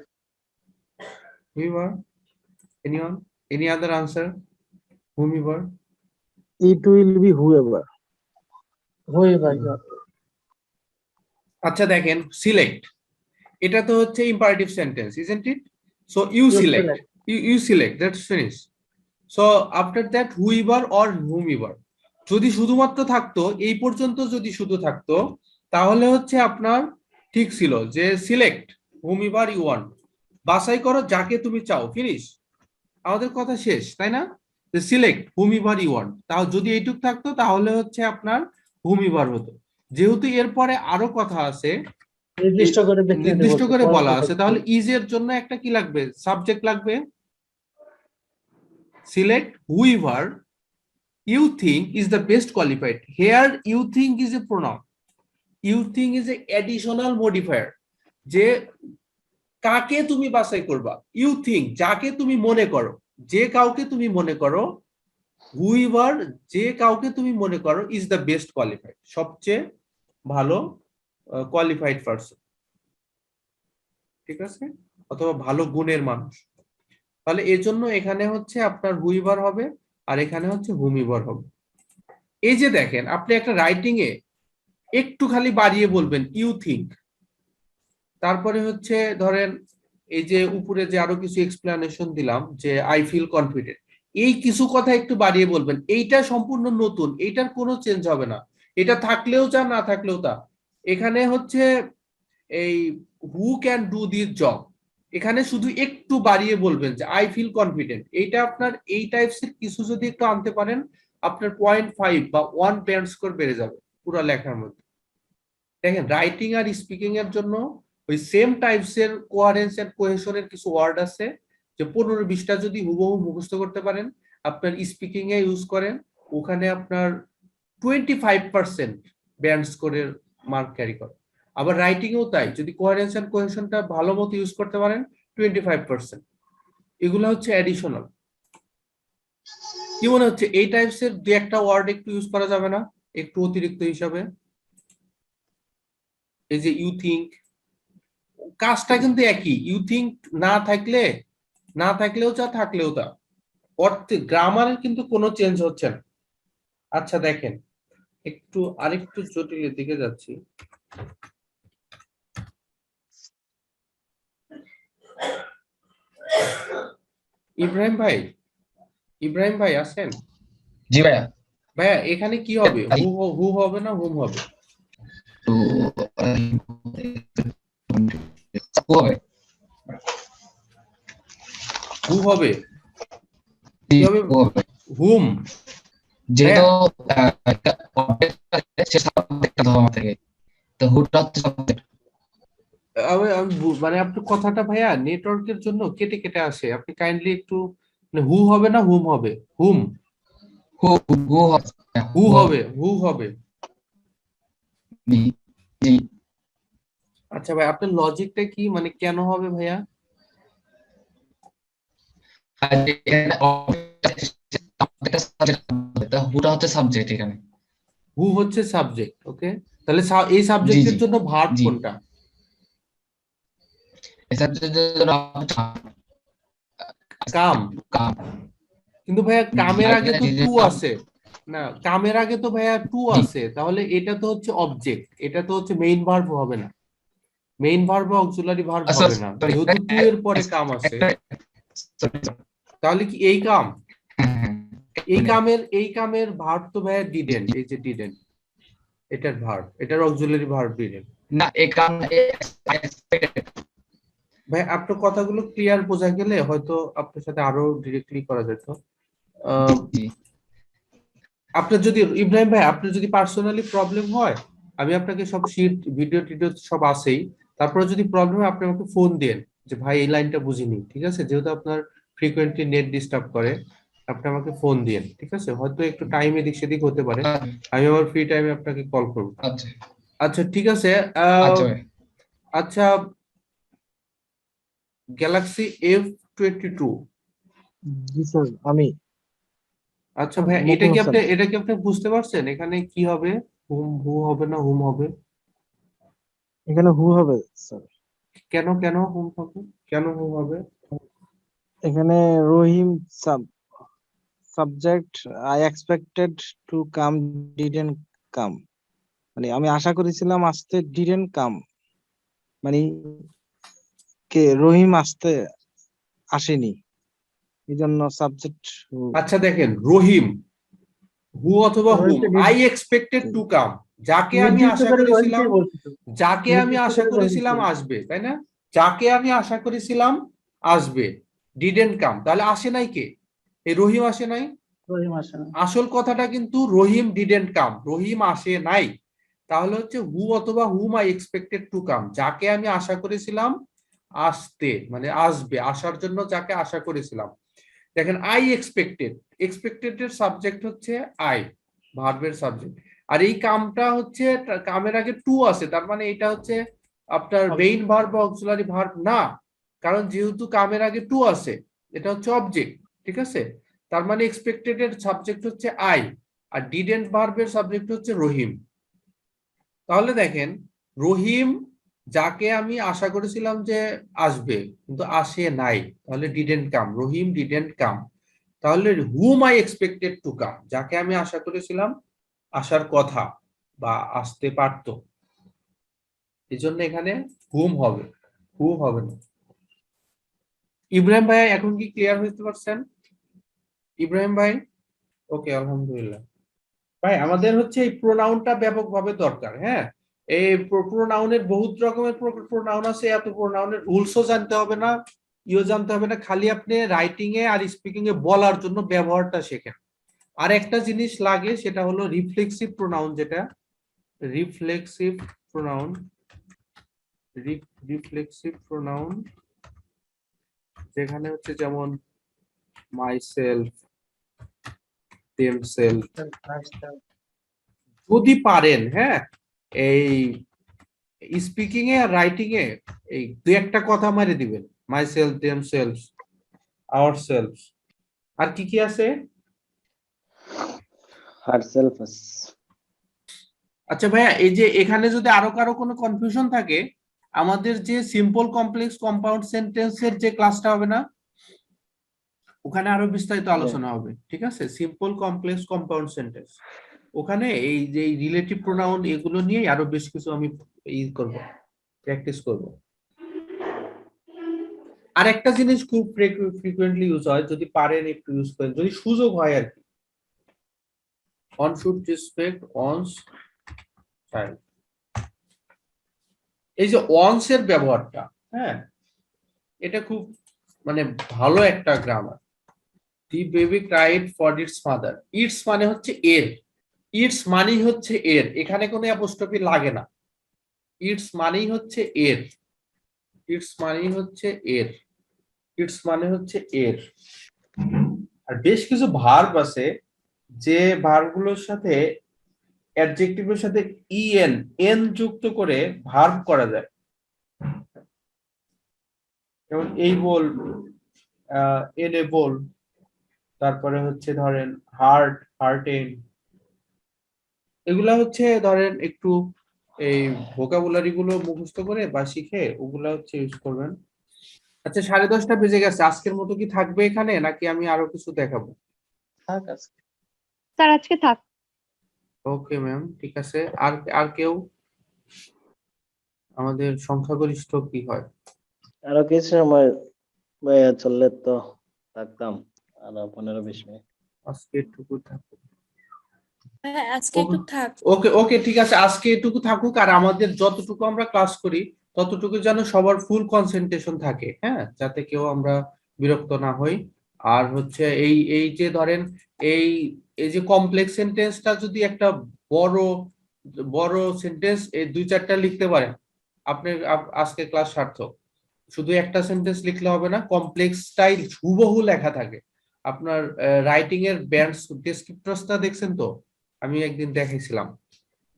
Whoever? Anyone? Any other answer? Whomever? It will be whoever. Whoever হবে। আচ্ছা দেখেন, select, এটা তো হচ্ছে imperative sentence, isn't it? So you select, you select, that's finished. So after that whoever or whomever, যদি শুধুমাত্র থাকতো, এই পর্যন্ত যদি শুধু থাকতো তাহলে হচ্ছে আপনার ঠিক ছিল যে সিলেক্ট whomever you want, বাছাই করো যাকে তুমি চাও, ফিনিশ, আমাদের কথা শেষ, তাই না? সিলেক্ট হুমিভার ইউ ওয়ান্ট, তাও যদি এইটুক থাকতো তাহলে হচ্ছে আপনার হুমিভার হতো। যেহেতু এরপরে আরো কথা আছে, নির্দিষ্ট করে দেখতে নির্দিষ্ট বলছে, করে পরে বলা দেখতে আছে, তাহলে ইজ এর জন্য একটা কি লাগবে? সাবজেক্ট লাগবে। Select whoever you think is the best qualified. Here you think is a pronoun, you think is a additional modifier, যে কাকে তুমি বাছাই করবা। ইউ থিঙ্ক যাকে তুমি মনে করো, যে কাউকে তুমি মনে করো, হুইভার যে কাউকে তুমি মনে করো ইজ দ্য বেস্ট কোয়ালিফাইড, সবচেয়ে ভালো কোয়ালিফাইড পারসন, ঠিক আছে, অথবা ভালো গুণের মানুষ। তাহলে এর জন্য এখানে হচ্ছে আপনার হুইভার হবে, আর এখানে হচ্ছে হুমিভার হবে। এই যে দেখেন, আপনি একটা রাইটিং এ একটু খালি বাড়িয়ে বলবেন ইউ থিঙ্ক, তারপরে হচ্ছে ধরেন এই যে উপরে যে আরো কিছু এক্সপ্লেনেশন দিলাম যে আই ফিল কনফিডেন্ট, এই কিছু কথা একটু বাড়িয়ে বলবেন। এইটা সম্পূর্ণ নতুন, এইটার কোনো চেঞ্জ হবে না, এটা থাকলেও যা না থাকলেও তা। এখানে হচ্ছে এই who can do this job, এখানে শুধু একটু বাড়িয়ে বলবেন যে আই ফিল কনফিডেন্ট। এইটা আপনার এই টাইপসের কিছু যদি একটু আনতে পারেন, আপনার 0.5 বা 1 ব্যান্ড স্কোর বেড়ে যাবে পুরো লেখার মধ্যে। দেখেন রাইটিং আর স্পিকিং এর জন্য ওই সেম টাইপস এর কোয়ারেন্স এন্ড কোহেশনের কিছু ওয়ার্ড আছে, যে 15-20টা যদি হুবহু মুখস্থ করতে পারেন, আপনার স্পিকিং এ ইউজ করেন, ওখানে আপনার 25% ব্যান্ড স্কোরের মার্ক ক্যারি করে। আবার রাইটিং এও তাই, যদি কোয়ারেন্স এন্ড কোহেশনটা ভালো মতো ইউজ করতে পারেন 25%। এগুলো হচ্ছে অ্যাডিশনাল। কি মনে হচ্ছে এই টাইপস এর দুই একটা ওয়ার্ড একটু ইউজ করা যাবে না একটু অতিরিক্ত হিসাবে? এই যে ইউ থিঙ্ক, কাজটা কিন্তু একই, ইউ থিঙ্ক না থাকলেও যা থাকলেও তা, অর্থে গ্রামারের কিন্তু কোনো চেঞ্জ হচ্ছে না। আচ্ছা দেখেন, একটু আরেকটু জটিলের দিকে যাচ্ছি। ইব্রাহিম ভাই আছেন? জি ভাইয়া। ভাইয়া এখানে কি হবে, হু হবে না হুম হবে? তো হু হবে। হু হবে, জি, কি হবে? হু হবে। হুম। যেহেতু একটা object আছে, সে সাবজেক্টটা ধরা থাকে, তো হুটা হচ্ছে সাবজেক্ট। মানে আপনার কথাটা ভাইয়া নেটওয়ার্কের জন্য কেটে কেটে আসে, আপনি কাইন্ডলি একটু, মানে হু হবে না হুম হবে? হুম, হু হু হবে। হু হবে, হু হবে। জি জি। আচ্ছা ভাই, আপনার লজিকটা কি, মানে কেন হবে ভাইয়া? আর এখানে হুটা হচ্ছে সাবজেক্ট এখানে। হু হচ্ছে সাবজেক্ট, ওকে। তাহলে এই জি সাবজেক্টের জি জন্য ভার্ব জি। কোনটা? এই সাবজেক্টের জন্য কাম। কাম। কিন্তু ভাইয়া কামের আগে তো টু কাম। আছে না, কামের আগে তো ভাইয়া টু জি। আছে, তাহলে এটা তো হচ্ছে অবজেক্ট, এটা তো হচ্ছে মেইন ভার্ব হবে না, মেইন ভার্ব বা অক্সিলারি ভার্ব হবে না, যেহেতু টু এর পরে কাম আছে। তাহলে কি এই কাম, এই কামের ভার্ব তো ভাইয়া ডিডেন্ট, এই যে ডিডেন্ট, এটার ভার্ব, এটার অক্সিলারি ভার্ব ডিডেন্ট। না, এই কাম ভাই আপনার কথাগুলো ক্লিয়ার বোঝা গেলে হয়তো আপনার সাথে আরো ডিরেক্টলি করা যেত। জি। আপনার যদি ইব্রাহিম ভাই, আপনার যদি পার্সোনালি প্রবলেম হয়, আমি আপনাকে সব শীট ভিডিও টিডিও সব আছেই, তারপরে যদি প্রবলেম হয় আপনি আমাকে ফোন দেন যে ভাই এই লাইনটা বুঝিনি, ঠিক আছে, যেহেতু আপনার ফ্রিকোয়েন্টলি নেট ডিস্টার্ব করে, আপনি আমাকে ফোন দিন, ঠিক আছে, হয়তো একটু টাইম এদিক সেদিক হতে পারে, আমি আমার ফ্রি টাইমে আপনাকে কল করব। আচ্ছা আচ্ছা ঠিক আছে। আচ্ছা ভাই। আচ্ছা, গ্যালাক্সি F22। জি স্যার, আমি আচ্ছা ভাই, এটা কি আপনি বুঝতে পারছেন এখানে কি হবে? হু হবে না হুম হবে? এখানে হু হবে স্যার। কেন হুম হবে, কেন হুম হবে? এখানে Rahim subject, I expected to come, didn't come, মানে আমি আশা করেছিলাম আসতে, ডিডেন্ট কাম, মানে কে রহিম আসেনি, এই জন্য সাবজেক্ট। আচ্ছা দেখেন, রহিম, হু অথবা হুম, রহিমকে আই এক্সপেক্টেড টু কাম, যাকে আমি নির্দিষ্ট আশা করে করেছিলাম, রহিমকে বলছি তো, নির্দিষ্ট করে রহিমকে। আসবে, তাই না? যাকে আমি আশা করেছিলাম আসবে, ডিডেন্ট কাম, তাহলে আসে নাই কে? এই রহিম আসে নাই। রহিম আসে না। আসল কথাটা কিন্তু রহিম ডিডেন্ট কাম, রহিম আসে নাই। তাহলে হচ্ছে হু অথবা whom I expected to come, যাকে আমি আশা করেছিলাম আসতে, মানে আসবে, আসার জন্য যাকে আশা করেছিলাম। দেখেন আই এক্সপেক্টেড, এক্সপেক্টেড এর সাবজেক্ট হচ্ছে আই, ভার্বের সাবজেক্ট। আর এই কামটা হচ্ছে কামের আগে টু আছে, তার মানে এটা হচ্ছে আপনার মেইন ভার্ব বা অক্সিলারি ভার্ব না, কারণ যেহেতু কামের আগে টু আছে, এটা হচ্ছে অবজেক্ট, ঠিক আছে। তার মানে এক্সপেক্টেড এর সাবজেক্ট হচ্ছে আই, আর ডিডেন্ট ভার্বের সাবজেক্ট হচ্ছে রহিম। তাহলে দেখেন রহিম যাকে আমি আশা করেছিলাম যে আসবে কিন্তু আসে নাই, তাহলে didn't come, Rahim didn't come. তাহলে whom I expected to come, যাকে আমি আশা করেছিলাম আসার কথা বা আসতে পারতো, এই জন্য এখানে হুম হবে, হু হবে না। ইব্রাহিম ভাই এখন কি ক্লিয়ার হতে পারছেন? ইব্রাহিম ভাই? ওকে, আলহামদুলিল্লাহ। ভাই আমাদের হচ্ছে এই প্রোনাউনটা ব্যাপকভাবে দরকার। হ্যাঁ, এই প্রোনাউনের বহুত রকমের প্রোনাউন আছে, এত প্রোনাউনের রুলসও জানতে হবে না, জানতে হবে না, খালি আপনি রাইটিং এ আর স্পিকিং এ বলার জন্য ব্যবহারটা শেখেন। আর একটা জিনিস লাগে, সেটা হলো রিফ্লেক্সিভ প্রোনাউন, যেটা রিফ্লেক্সিভ প্রোনাউন, রিফ্লেক্সিভ প্রোনাউন যেখানে হচ্ছে যেমন মাইসেলফ, দেমসেলফ, যদি পারেন, হ্যাঁ, এই স্পিকিং এ আর রাইটিং এ এই দুই একটা কথা মারে দিবেন, মাইসেলফ, দেমসেলফ, আওয়ারসেলফ। আর কি কি আছে? হারসেলফ। আচ্ছা ভাইয়া, এই যে এখানে যদি আরো কারো কোনো কনফিউশন থাকে, আমাদের যে সিম্পল কমপ্লেক্স কম্পাউন্ড সেন্টেন্সের যে ক্লাসটা হবে না, ওখানে আরো বিস্তারিত আলোচনা হবে, ঠিক আছে? সিম্পল কমপ্লেক্স কম্পাউন্ড সেন্টেন্স, ওখানে এই যে রিলেটিভ প্রোনাউন এগুলো নিয়ে আরো বেশ কিছু আমি করব, প্র্যাকটিস করব। আর একটা জিনিস খুব ফ্রিকুয়েন্টলি ইউজ হয়, যদি পারেন একটু ইউজ করেন, যদি সুযোগ হয় আর কি, one should respect one's child. এই যে অনস এর ব্যবহারটা, হ্যাঁ, এটা খুব মানে ভালো একটা grammar. The baby cried for its father, it's মানে হচ্ছে এর, ইটস মানেই হচ্ছে এর, এখানে কোনো অ্যাপোস্ট্রফি লাগে না, ইটস মানেই হচ্ছে এর, ইটস মানেই হচ্ছে এর, ইটস মানে হচ্ছে এর। আর বেশ কিছু ভার্ব আছে যে ভার্বগুলোর সাথে অ্যাডজেক্টিভের সাথে ইএন, এন যুক্ত করে ভার্ব করা যায়, যেমন এইবল, এনেবল, তারপরে হচ্ছে ধরেন হার্ট, হার্টেন। এগুলা হচ্ছে ধরেন একটু এই ভোকাবুলারি গুলো মুখস্থ করে বা শিখে ওগুলা হচ্ছে ইউজ করবেন। আচ্ছা, 10:30 বেজে গেছে, আজকের মতো কি থাকবে এখানে নাকি আমি আরো কিছু দেখাবো? থাক আজকে। স্যার আজকে থাক। ওকে ম্যাম, ঠিক আছে। আর আর কেউ? আমাদের সংখ্যাগরিষ্ঠ কি হয়? আরো কিছু সময় ভাইয়া চললে তো থাকতাম, আরো 15-20 মিনিট। আজকে এটুকু থাকুক। হ্যাঁ, আজকে একটু থাক। ওকে ওকে, ঠিক আছে, আজকে এটুকু থাকুক। আর আমাদের যতটুকু আমরা ক্লাস করি ততটুকু যেন সবার ফুল কনসেন্ট্রেশন থাকে, হ্যাঁ, যাতে কেউ আমরা বিরক্ত না হই। আর হচ্ছে এই এই যে ধরেন এই এই যে কমপ্লেক্স সেন্টেন্সটা যদি একটা বড় বড় সেন্টেন্স এই 2-4টা লিখতে পারেন, আপনি আজকে ক্লাস সার্থক। শুধু একটা সেন্টেন্স লিখলে হবে না, কমপ্লেক্সটাই হুবহু লেখা থাকে। আপনার রাইটিং এর ব্যান্ড ডেসক্রিপ্টরসটা দেখছেন তো? আমি একদিন দেখাইছিলাম,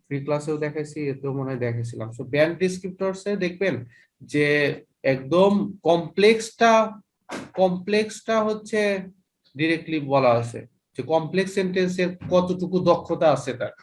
ফ্রি ক্লাসেও দেখাইছি, এতেও মনে হয় দেখাইছিলাম। সো ব্যান্ড ডেসক্রিপ্টরসে দেখবেন যে একদম কমপ্লেক্সটা হচ্ছে ডিরেক্টলি বলা আছে, যে কমপ্লেক্স সেন্টেন্সের কতটুকু দক্ষতা আছে তার।